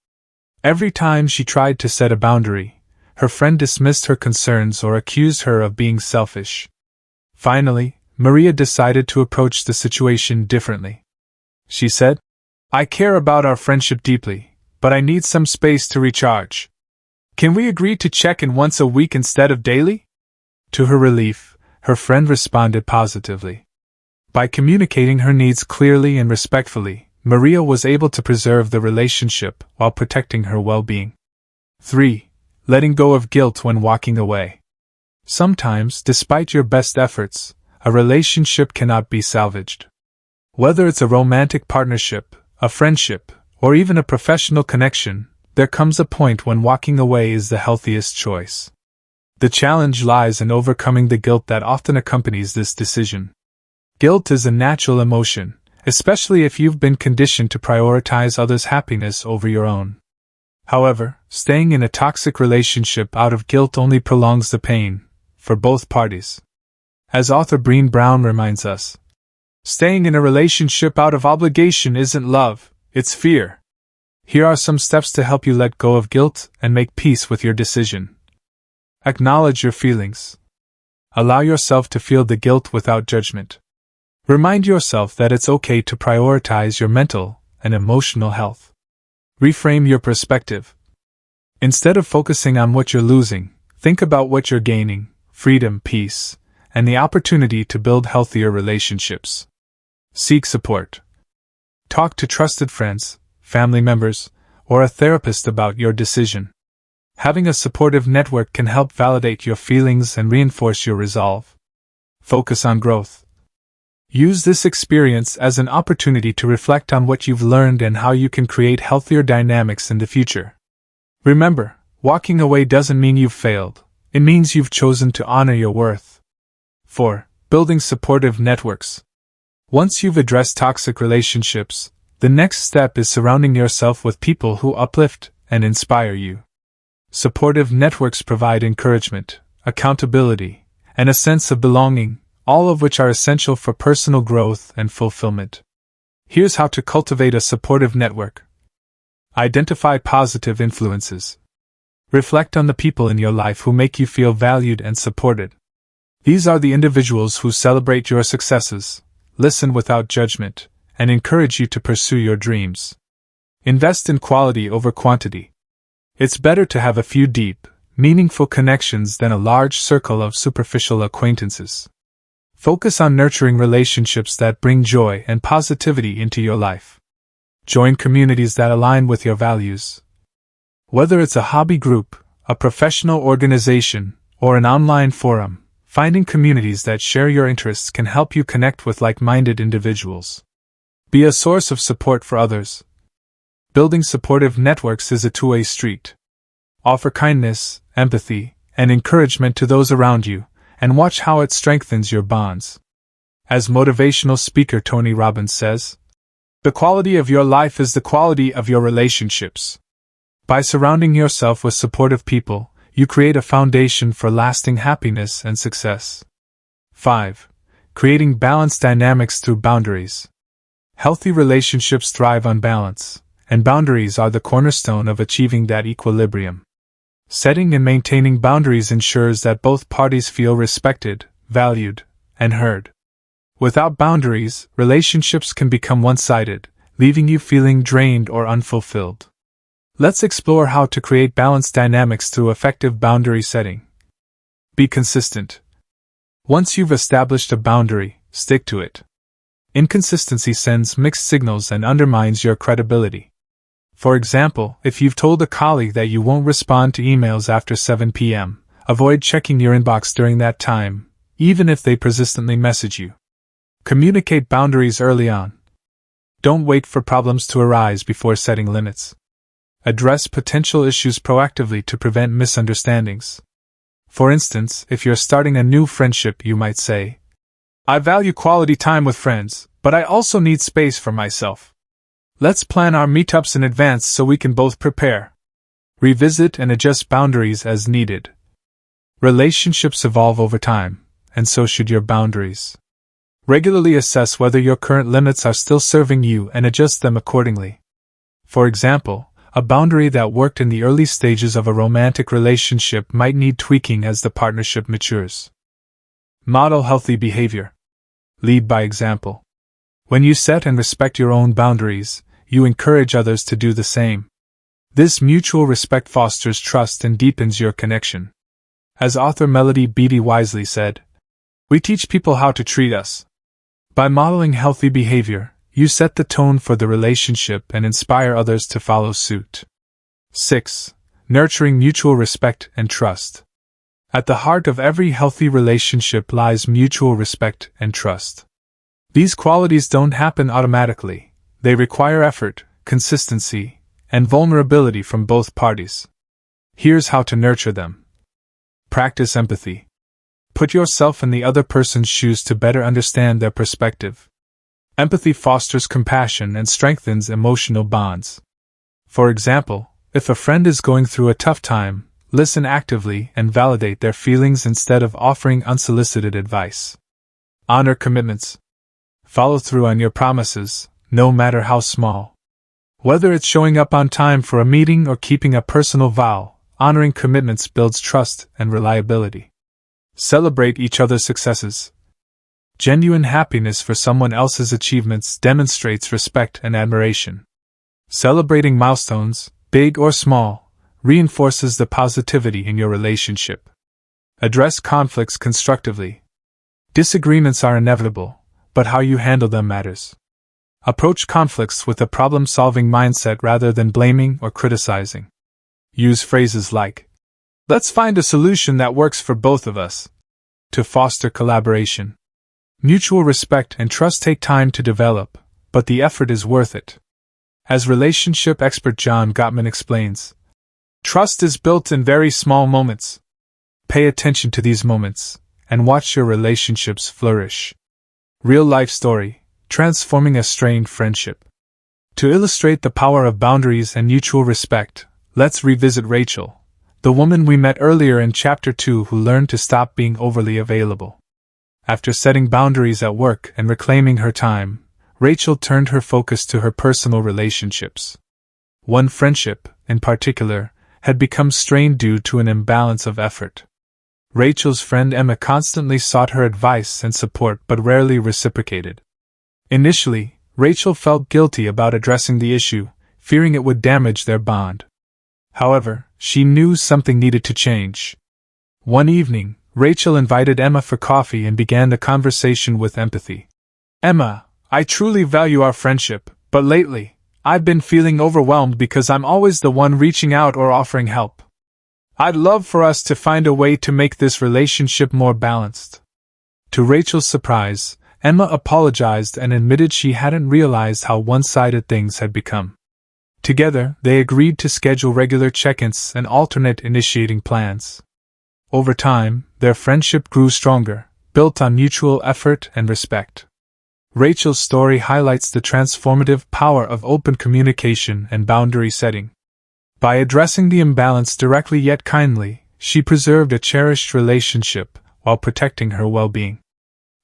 Every time she tried to set a boundary, her friend dismissed her concerns or accused her of being selfish. Finally, Maria decided to approach the situation differently. She said, "I care about our friendship deeply, but I need some space to recharge. Can we agree to check in once a week instead of daily?" To her relief, her friend responded positively. By communicating her needs clearly and respectfully, Maria was able to preserve the relationship while protecting her well-being. 3. Letting go of guilt when walking away. Sometimes, despite your best efforts, a relationship cannot be salvaged. Whether it's a romantic partnership, a friendship, or even a professional connection, there comes a point when walking away is the healthiest choice. The challenge lies in overcoming the guilt that often accompanies this decision. Guilt is a natural emotion, especially if you've been conditioned to prioritize others' happiness over your own. However, staying in a toxic relationship out of guilt only prolongs the pain, for both parties. As author Brené Brown reminds us, staying in a relationship out of obligation isn't love, it's fear. Here are some steps to help you let go of guilt and make peace with your decision. Acknowledge your feelings. Allow yourself to feel the guilt without judgment. Remind yourself that it's okay to prioritize your mental and emotional health. Reframe your perspective. Instead of focusing on what you're losing, think about what you're gaining: freedom, peace, and the opportunity to build healthier relationships. Seek support. Talk to trusted friends, family members, or a therapist about your decision. Having a supportive network can help validate your feelings and reinforce your resolve. Focus on growth. Use this experience as an opportunity to reflect on what you've learned and how you can create healthier dynamics in the future. Remember, walking away doesn't mean you've failed, it means you've chosen to honor your worth. 4. Building supportive networks. Once you've addressed toxic relationships, the next step is surrounding yourself with people who uplift and inspire you. Supportive networks provide encouragement, accountability, and a sense of belonging, all of which are essential for personal growth and fulfillment. Here's how to cultivate a supportive network. Identify positive influences. Reflect on the people in your life who make you feel valued and supported. These are the individuals who celebrate your successes, listen without judgment, and encourage you to pursue your dreams. Invest in quality over quantity. It's better to have a few deep, meaningful connections than a large circle of superficial acquaintances. Focus on nurturing relationships that bring joy and positivity into your life. Join communities that align with your values. Whether it's a hobby group, a professional organization, or an online forum, finding communities that share your interests can help you connect with like-minded individuals. Be a source of support for others. Building supportive networks is a two-way street. Offer kindness, empathy, and encouragement to those around you, and watch how it strengthens your bonds. As motivational speaker Tony Robbins says, "The quality of your life is the quality of your relationships." By surrounding yourself with supportive people, you create a foundation for lasting happiness and success. 5. Creating balanced dynamics through boundaries. Healthy relationships thrive on balance, and boundaries are the cornerstone of achieving that equilibrium. Setting and maintaining boundaries ensures that both parties feel respected, valued, and heard. Without boundaries, relationships can become one-sided, leaving you feeling drained or unfulfilled. Let's explore how to create balanced dynamics through effective boundary setting. Be consistent. Once you've established a boundary, stick to it. Inconsistency sends mixed signals and undermines your credibility. For example, if you've told a colleague that you won't respond to emails after 7 p.m., avoid checking your inbox during that time, even if they persistently message you. Communicate boundaries early on. Don't wait for problems to arise before setting limits. Address potential issues proactively to prevent misunderstandings. For instance, if you're starting a new friendship, you might say, "I value quality time with friends, but I also need space for myself. Let's plan our meetups in advance so we can both prepare." Revisit and adjust boundaries as needed. Relationships evolve over time, and so should your boundaries. Regularly assess whether your current limits are still serving you and adjust them accordingly. For example, a boundary that worked in the early stages of a romantic relationship might need tweaking as the partnership matures. Model healthy behavior. Lead by example. When you set and respect your own boundaries, you encourage others to do the same. This mutual respect fosters trust and deepens your connection. As author Melody Beattie wisely said, "We teach people how to treat us." By modeling healthy behavior, you set the tone for the relationship and inspire others to follow suit. 6. Nurturing mutual respect and trust. At the heart of every healthy relationship lies mutual respect and trust. These qualities don't happen automatically. They require effort, consistency, and vulnerability from both parties. Here's how to nurture them. Practice empathy. Put yourself in the other person's shoes to better understand their perspective. Empathy fosters compassion and strengthens emotional bonds. For example, if a friend is going through a tough time, listen actively and validate their feelings instead of offering unsolicited advice. Honor commitments. Follow through on your promises, no matter how small. Whether it's showing up on time for a meeting or keeping a personal vow, honoring commitments builds trust and reliability. Celebrate each other's successes. Genuine happiness for someone else's achievements demonstrates respect and admiration. Celebrating milestones, big or small, reinforces the positivity in your relationship. Address conflicts constructively. Disagreements are inevitable, but how you handle them matters. Approach conflicts with a problem-solving mindset rather than blaming or criticizing. Use phrases like, "Let's find a solution that works for both of us," to foster collaboration. Mutual respect and trust take time to develop, but the effort is worth it. As relationship expert John Gottman explains, trust is built in very small moments. Pay attention to these moments, and watch your relationships flourish. Real-life story, transforming a strained friendship. To illustrate the power of boundaries and mutual respect, let's revisit Rachel, the woman we met earlier in Chapter 2 who learned to stop being overly available. After setting boundaries at work and reclaiming her time, Rachel turned her focus to her personal relationships. One friendship, in particular, had become strained due to an imbalance of effort. Rachel's friend Emma constantly sought her advice and support but rarely reciprocated. Initially, Rachel felt guilty about addressing the issue, fearing it would damage their bond. However, she knew something needed to change. One evening, Rachel invited Emma for coffee and began the conversation with empathy. "Emma, I truly value our friendship, but lately, I've been feeling overwhelmed because I'm always the one reaching out or offering help. I'd love for us to find a way to make this relationship more balanced." To Rachel's surprise, Emma apologized and admitted she hadn't realized how one-sided things had become. Together, they agreed to schedule regular check-ins and alternate initiating plans. Over time, their friendship grew stronger, built on mutual effort and respect. Rachel's story highlights the transformative power of open communication and boundary setting. By addressing the imbalance directly yet kindly, she preserved a cherished relationship while protecting her well-being.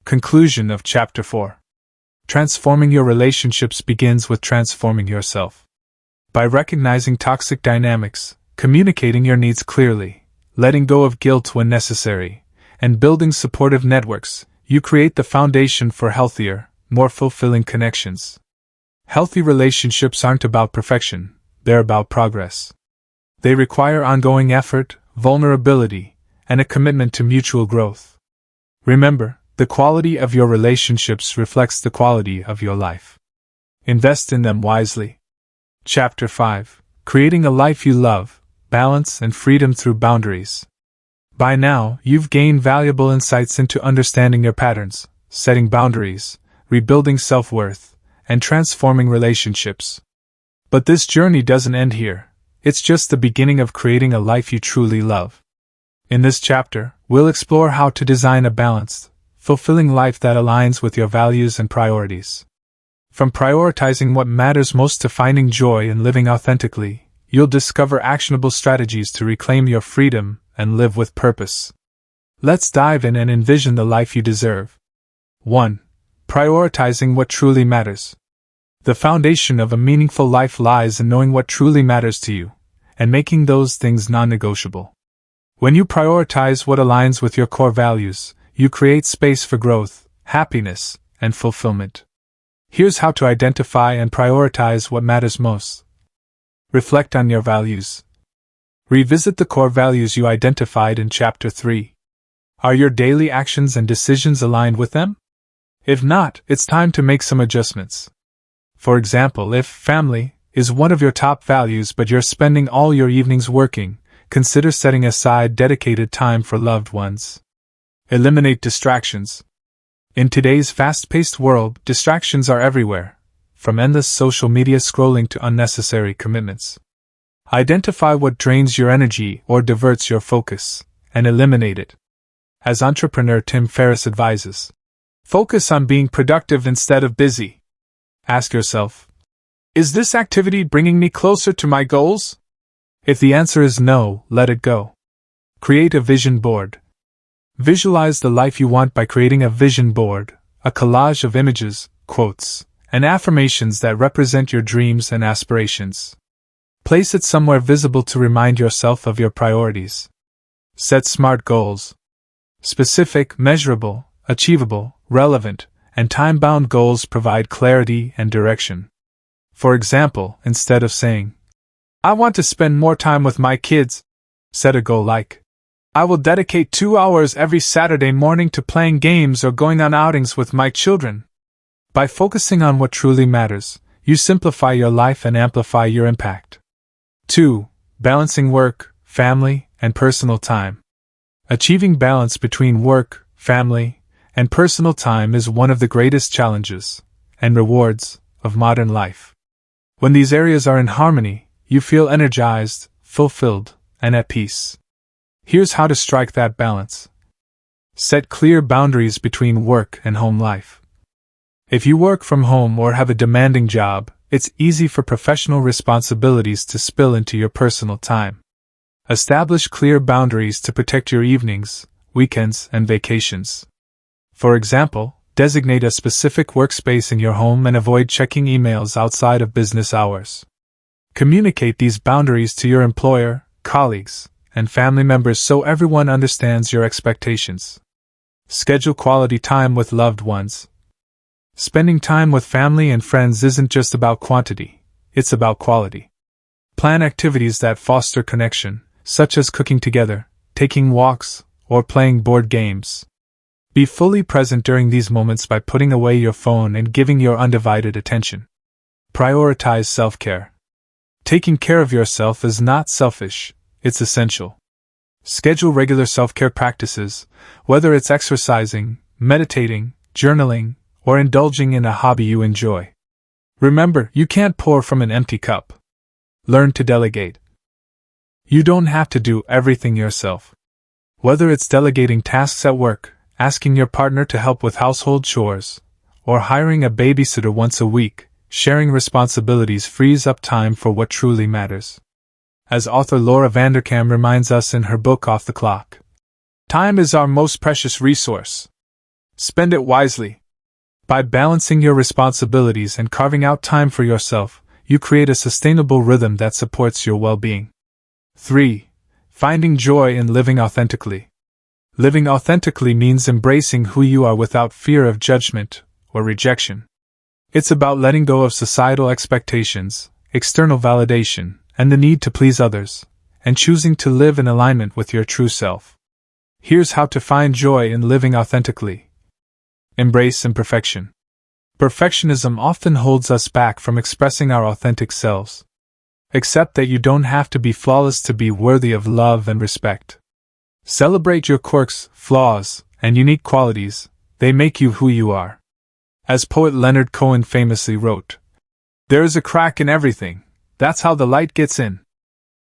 Conclusion of Chapter 4. Transforming your relationships begins with transforming yourself. By recognizing toxic dynamics, communicating your needs clearly, letting go of guilt when necessary, and building supportive networks, you create the foundation for healthier, more fulfilling connections. Healthy relationships aren't about perfection, they're about progress. They require ongoing effort, vulnerability, and a commitment to mutual growth. Remember, the quality of your relationships reflects the quality of your life. Invest in them wisely. Chapter 5. Creating a life you love, balance and freedom through boundaries. By now, you've gained valuable insights into understanding your patterns, setting boundaries, rebuilding self-worth, and transforming relationships. But this journey doesn't end here. It's just the beginning of creating a life you truly love. In this chapter, we'll explore how to design a balanced, fulfilling life that aligns with your values and priorities. From prioritizing what matters most to finding joy in living authentically, you'll discover actionable strategies to reclaim your freedom and live with purpose. Let's dive in and envision the life you deserve. 1. Prioritizing what truly matters. The foundation of a meaningful life lies in knowing what truly matters to you, and making those things non-negotiable. When you prioritize what aligns with your core values, you create space for growth, happiness, and fulfillment. Here's how to identify and prioritize what matters most. Reflect on your values. Revisit the core values you identified in Chapter 3. Are your daily actions and decisions aligned with them? If not, it's time to make some adjustments. For example, if family is one of your top values but you're spending all your evenings working, consider setting aside dedicated time for loved ones. Eliminate distractions. In today's fast-paced world, distractions are everywhere, from endless social media scrolling to unnecessary commitments. Identify what drains your energy or diverts your focus, and eliminate it. As entrepreneur Tim Ferriss advises, focus on being productive instead of busy. Ask yourself, is this activity bringing me closer to my goals? If the answer is no, let it go. Create a vision board. Visualize the life you want by creating a vision board, a collage of images, quotes, and affirmations that represent your dreams and aspirations. Place it somewhere visible to remind yourself of your priorities. Set SMART goals. Specific, measurable, achievable, relevant, and time-bound goals provide clarity and direction. For example, instead of saying, I want to spend more time with my kids, set a goal like, I will dedicate 2 hours every Saturday morning to playing games or going on outings with my children. By focusing on what truly matters, you simplify your life and amplify your impact. 2. Balancing work, family, and personal time. Achieving balance between work, family, and personal time is one of the greatest challenges and rewards of modern life. When these areas are in harmony, you feel energized, fulfilled, and at peace. Here's how to strike that balance. Set clear boundaries between work and home life. If you work from home or have a demanding job, it's easy for professional responsibilities to spill into your personal time. Establish clear boundaries to protect your evenings, weekends, and vacations. For example, designate a specific workspace in your home and avoid checking emails outside of business hours. Communicate these boundaries to your employer, colleagues, and family members so everyone understands your expectations. Schedule quality time with loved ones. Spending time with family and friends isn't just about quantity, it's about quality. Plan activities that foster connection, such as cooking together, taking walks, or playing board games. Be fully present during these moments by putting away your phone and giving your undivided attention. Prioritize self-care. Taking care of yourself is not selfish, it's essential. Schedule regular self-care practices, whether it's exercising, meditating, journaling, or indulging in a hobby you enjoy. Remember, you can't pour from an empty cup. Learn to delegate. You don't have to do everything yourself. Whether it's delegating tasks at work, asking your partner to help with household chores, or hiring a babysitter once a week, sharing responsibilities frees up time for what truly matters. As author Laura Vanderkam reminds us in her book Off the Clock, time is our most precious resource. Spend it wisely. By balancing your responsibilities and carving out time for yourself, you create a sustainable rhythm that supports your well-being. 3. Finding joy in living authentically. Living authentically means embracing who you are without fear of judgment or rejection. It's about letting go of societal expectations, external validation, and the need to please others, and choosing to live in alignment with your true self. Here's how to find joy in living authentically. Embrace imperfection. Perfectionism often holds us back from expressing our authentic selves. Accept that you don't have to be flawless to be worthy of love and respect. Celebrate your quirks, flaws, and unique qualities. They make you who you are. As poet Leonard Cohen famously wrote, "There is a crack in everything. That's how the light gets in."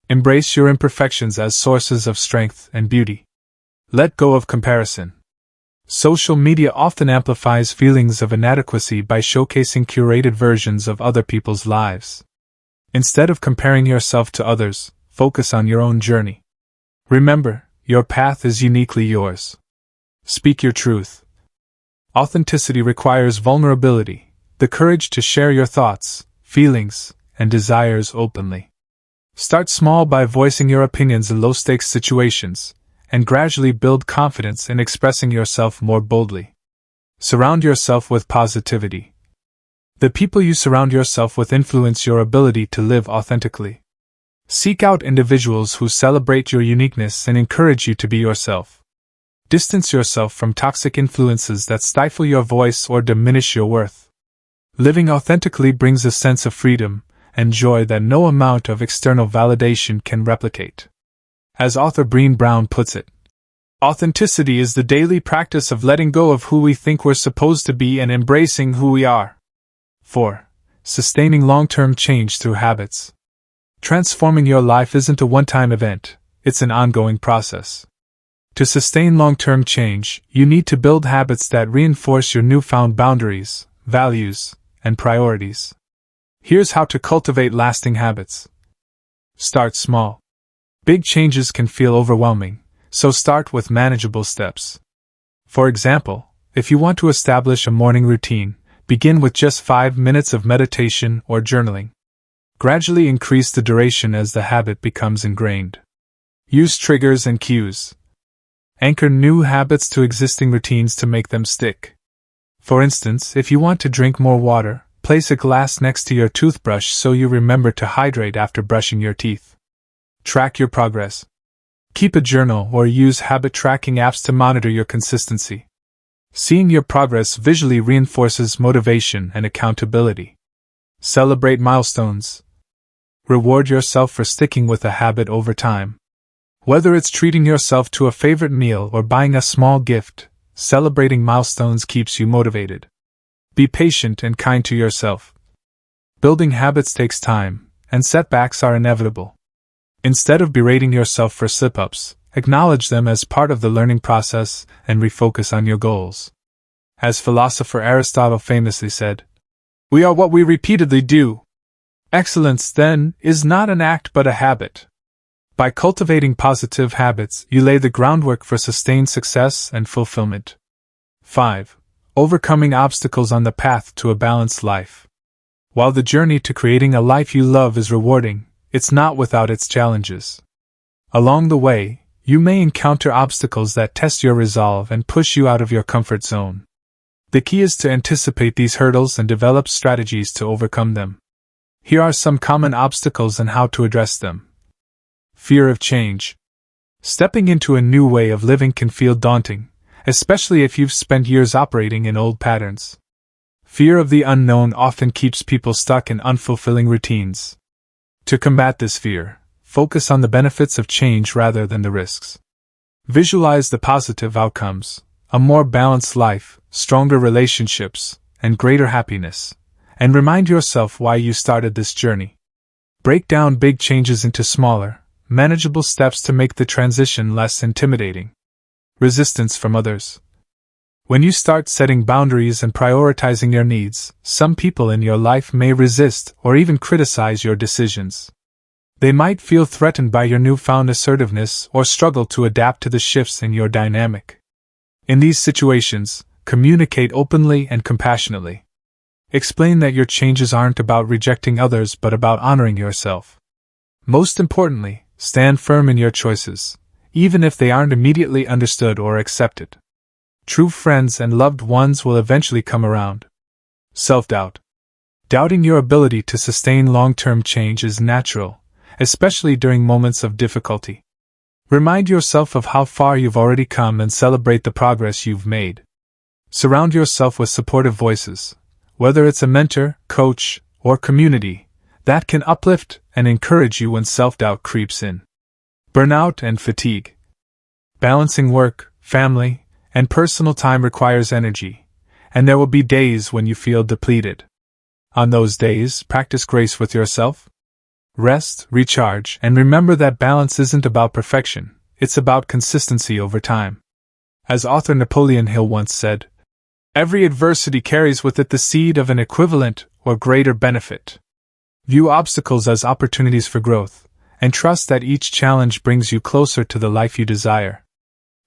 Embrace your imperfections as sources of strength and beauty. Let go of comparison. Social media often amplifies feelings of inadequacy by showcasing curated versions of other people's lives. Instead of comparing yourself to others, focus on your own journey. Remember, your path is uniquely yours. Speak your truth. Authenticity requires vulnerability, the courage to share your thoughts, feelings, and desires openly. Start small by voicing your opinions in low-stakes situations, and gradually build confidence in expressing yourself more boldly. Surround yourself with positivity. The people you surround yourself with influence your ability to live authentically. Seek out individuals who celebrate your uniqueness and encourage you to be yourself. Distance yourself from toxic influences that stifle your voice or diminish your worth. Living authentically brings a sense of freedom and joy that no amount of external validation can replicate. As author Brené Brown puts it, authenticity is the daily practice of letting go of who we think we're supposed to be and embracing who we are. 4. Sustaining long-term change through habits. Transforming your life isn't a one-time event, it's an ongoing process. To sustain long-term change, you need to build habits that reinforce your newfound boundaries, values, and priorities. Here's how to cultivate lasting habits. Start small. Big changes can feel overwhelming, so start with manageable steps. For example, if you want to establish a morning routine, begin with just 5 minutes of meditation or journaling. Gradually increase the duration as the habit becomes ingrained. Use triggers and cues. Anchor new habits to existing routines to make them stick. For instance, if you want to drink more water, place a glass next to your toothbrush so you remember to hydrate after brushing your teeth. Track your progress. Keep a journal or use habit tracking apps to monitor your consistency. Seeing your progress visually reinforces motivation and accountability. Celebrate milestones. Reward yourself for sticking with a habit over time. Whether it's treating yourself to a favorite meal or buying a small gift, celebrating milestones keeps you motivated. Be patient and kind to yourself. Building habits takes time, and setbacks are inevitable. Instead of berating yourself for slip-ups, acknowledge them as part of the learning process and refocus on your goals. As philosopher Aristotle famously said, "We are what we repeatedly do." Excellence, then, is not an act but a habit. By cultivating positive habits, you lay the groundwork for sustained success and fulfillment. 5. Overcoming obstacles on the path to a balanced life. While the journey to creating a life you love is rewarding, it's not without its challenges. Along the way, you may encounter obstacles that test your resolve and push you out of your comfort zone. The key is to anticipate these hurdles and develop strategies to overcome them. Here are some common obstacles and how to address them. Fear of change. Stepping into a new way of living can feel daunting, especially if you've spent years operating in old patterns. Fear of the unknown often keeps people stuck in unfulfilling routines. To combat this fear, focus on the benefits of change rather than the risks. Visualize the positive outcomes: a more balanced life, stronger relationships, and greater happiness, and remind yourself why you started this journey. Break down big changes into smaller, manageable steps to make the transition less intimidating. Resistance from others. When you start setting boundaries and prioritizing your needs, some people in your life may resist or even criticize your decisions. They might feel threatened by your newfound assertiveness or struggle to adapt to the shifts in your dynamic. In these situations, communicate openly and compassionately. Explain that your changes aren't about rejecting others but about honoring yourself. Most importantly, stand firm in your choices, even if they aren't immediately understood or accepted. True friends and loved ones will eventually come around. Self-doubt. Doubting your ability to sustain long-term change is natural, especially during moments of difficulty. Remind yourself of how far you've already come and celebrate the progress you've made. Surround yourself with supportive voices, whether it's a mentor, coach, or community, that can uplift and encourage you when self-doubt creeps in. Burnout and fatigue. Balancing work, family, and personal time requires energy, and there will be days when you feel depleted. On those days, practice grace with yourself. Rest, recharge, and remember that balance isn't about perfection, it's about consistency over time. As author Napoleon Hill once said, "Every adversity carries with it the seed of an equivalent or greater benefit." View obstacles as opportunities for growth, and trust that each challenge brings you closer to the life you desire.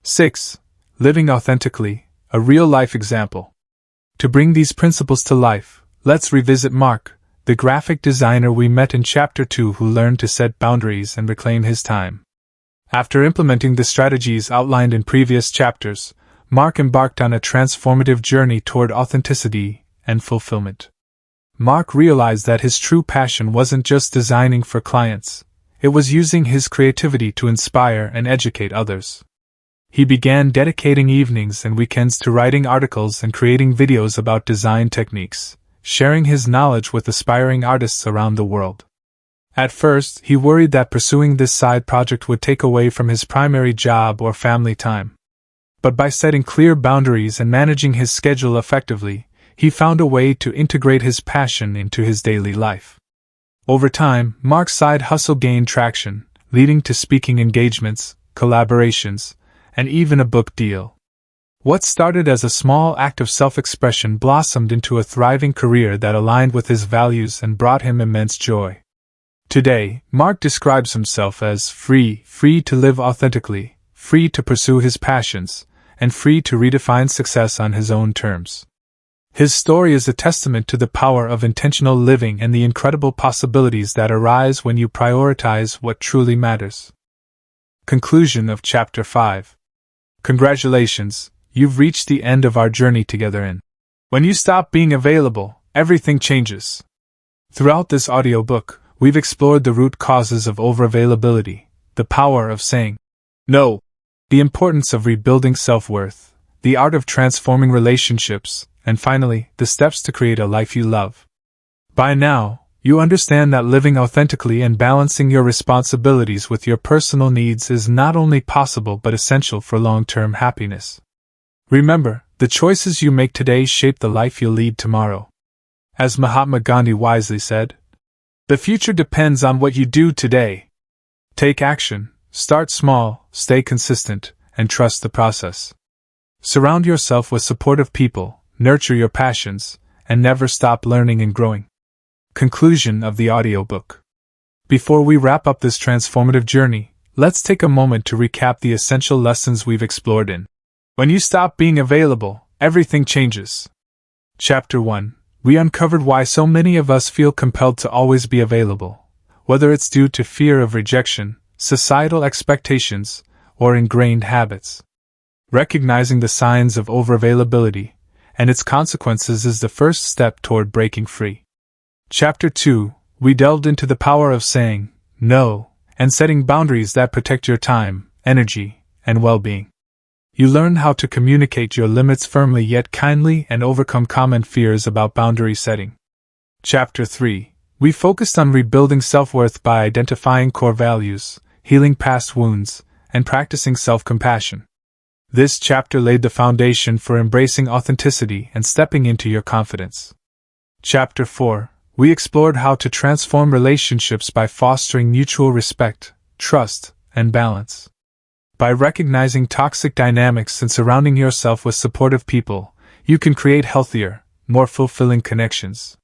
6. Living Authentically, a real-life example. To bring these principles to life, let's revisit Mark, the graphic designer we met in Chapter 2 who learned to set boundaries and reclaim his time. After implementing the strategies outlined in previous chapters, Mark embarked on a transformative journey toward authenticity and fulfillment. Mark realized that his true passion wasn't just designing for clients, it was using his creativity to inspire and educate others. He began dedicating evenings and weekends to writing articles and creating videos about design techniques, sharing his knowledge with aspiring artists around the world. At first, he worried that pursuing this side project would take away from his primary job or family time. But by setting clear boundaries and managing his schedule effectively, he found a way to integrate his passion into his daily life. Over time, Mark's side hustle gained traction, leading to speaking engagements, collaborations, and even a book deal. What started as a small act of self-expression blossomed into a thriving career that aligned with his values and brought him immense joy. Today, Mark describes himself as free to live authentically, free to pursue his passions, and free to redefine success on his own terms. His story is a testament to the power of intentional living and the incredible possibilities that arise when you prioritize what truly matters. Conclusion of Chapter 5. Congratulations, you've reached the end of our journey together in. When you stop being available, everything changes. Throughout this audiobook, we've explored the root causes of overavailability, the power of saying no, the importance of rebuilding self-worth, the art of transforming relationships, and finally, the steps to create a life you love. By now, you understand that living authentically and balancing your responsibilities with your personal needs is not only possible but essential for long-term happiness. Remember, the choices you make today shape the life you'll lead tomorrow. As Mahatma Gandhi wisely said, "The future depends on what you do today." Take action, start small, stay consistent, and trust the process. Surround yourself with supportive people, nurture your passions, and never stop learning and growing. Conclusion of the audiobook. Before we wrap up this transformative journey, let's take a moment to recap the essential lessons we've explored in. When you stop being available, everything changes. Chapter 1. We uncovered why so many of us feel compelled to always be available, whether it's due to fear of rejection, societal expectations, or ingrained habits. Recognizing the signs of overavailability and its consequences is the first step toward breaking free. Chapter 2. We delved into the power of saying no and setting boundaries that protect your time, energy, and well-being. You learned how to communicate your limits firmly yet kindly and overcome common fears about boundary setting. Chapter 3. We focused on rebuilding self-worth by identifying core values, healing past wounds, and practicing self-compassion. This chapter laid the foundation for embracing authenticity and stepping into your confidence. Chapter 4. We explored how to transform relationships by fostering mutual respect, trust, and balance. By recognizing toxic dynamics and surrounding yourself with supportive people, you can create healthier, more fulfilling connections.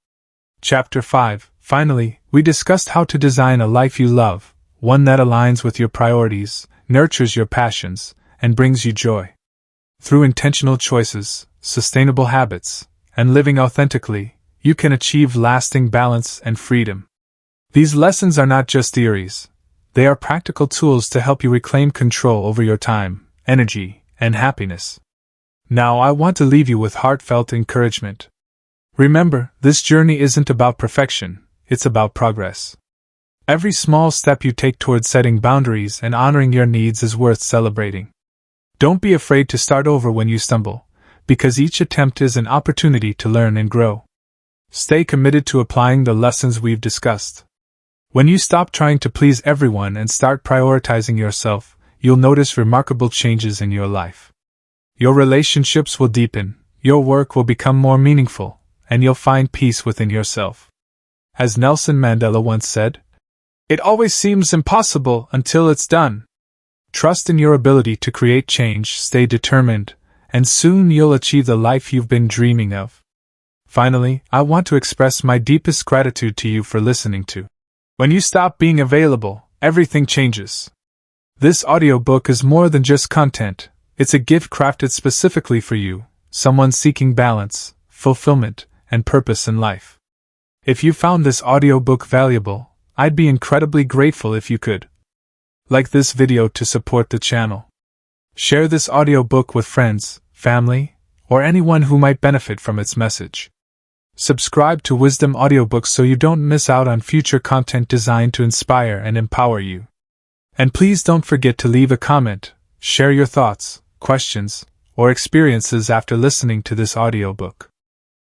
Chapter 5. Finally, we discussed how to design a life you love, one that aligns with your priorities, nurtures your passions, and brings you joy. Through intentional choices, sustainable habits, and living authentically, you can achieve lasting balance and freedom. These lessons are not just theories. They are practical tools to help you reclaim control over your time, energy, and happiness. Now I want to leave you with heartfelt encouragement. Remember, this journey isn't about perfection, it's about progress. Every small step you take toward setting boundaries and honoring your needs is worth celebrating. Don't be afraid to start over when you stumble, because each attempt is an opportunity to learn and grow. Stay committed to applying the lessons we've discussed. When you stop trying to please everyone and start prioritizing yourself, you'll notice remarkable changes in your life. Your relationships will deepen, your work will become more meaningful, and you'll find peace within yourself. As Nelson Mandela once said, "It always seems impossible until it's done." Trust in your ability to create change, stay determined, and soon you'll achieve the life you've been dreaming of. Finally, I want to express my deepest gratitude to you for listening to. When you stop being available, everything changes. This audiobook is more than just content, It's a gift crafted specifically for you, someone seeking balance, fulfillment, and purpose in life. If you found this audiobook valuable, I'd be incredibly grateful if you could like this video to support the channel. Share this audiobook with friends, family, or anyone who might benefit from its message. Subscribe to Wisdom Audiobooks so you don't miss out on future content designed to inspire and empower you. And please don't forget to leave a comment, share your thoughts, questions, or experiences after listening to this audiobook.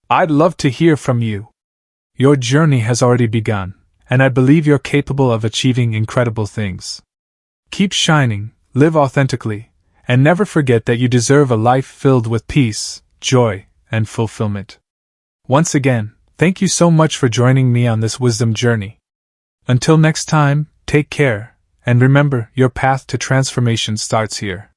I'd love to hear from you. Your journey has already begun, and I believe you're capable of achieving incredible things. Keep shining, live authentically, and never forget that you deserve a life filled with peace, joy, and fulfillment. Once again, thank you so much for joining me on this wisdom journey. Until next time, take care, and remember, your path to transformation starts here.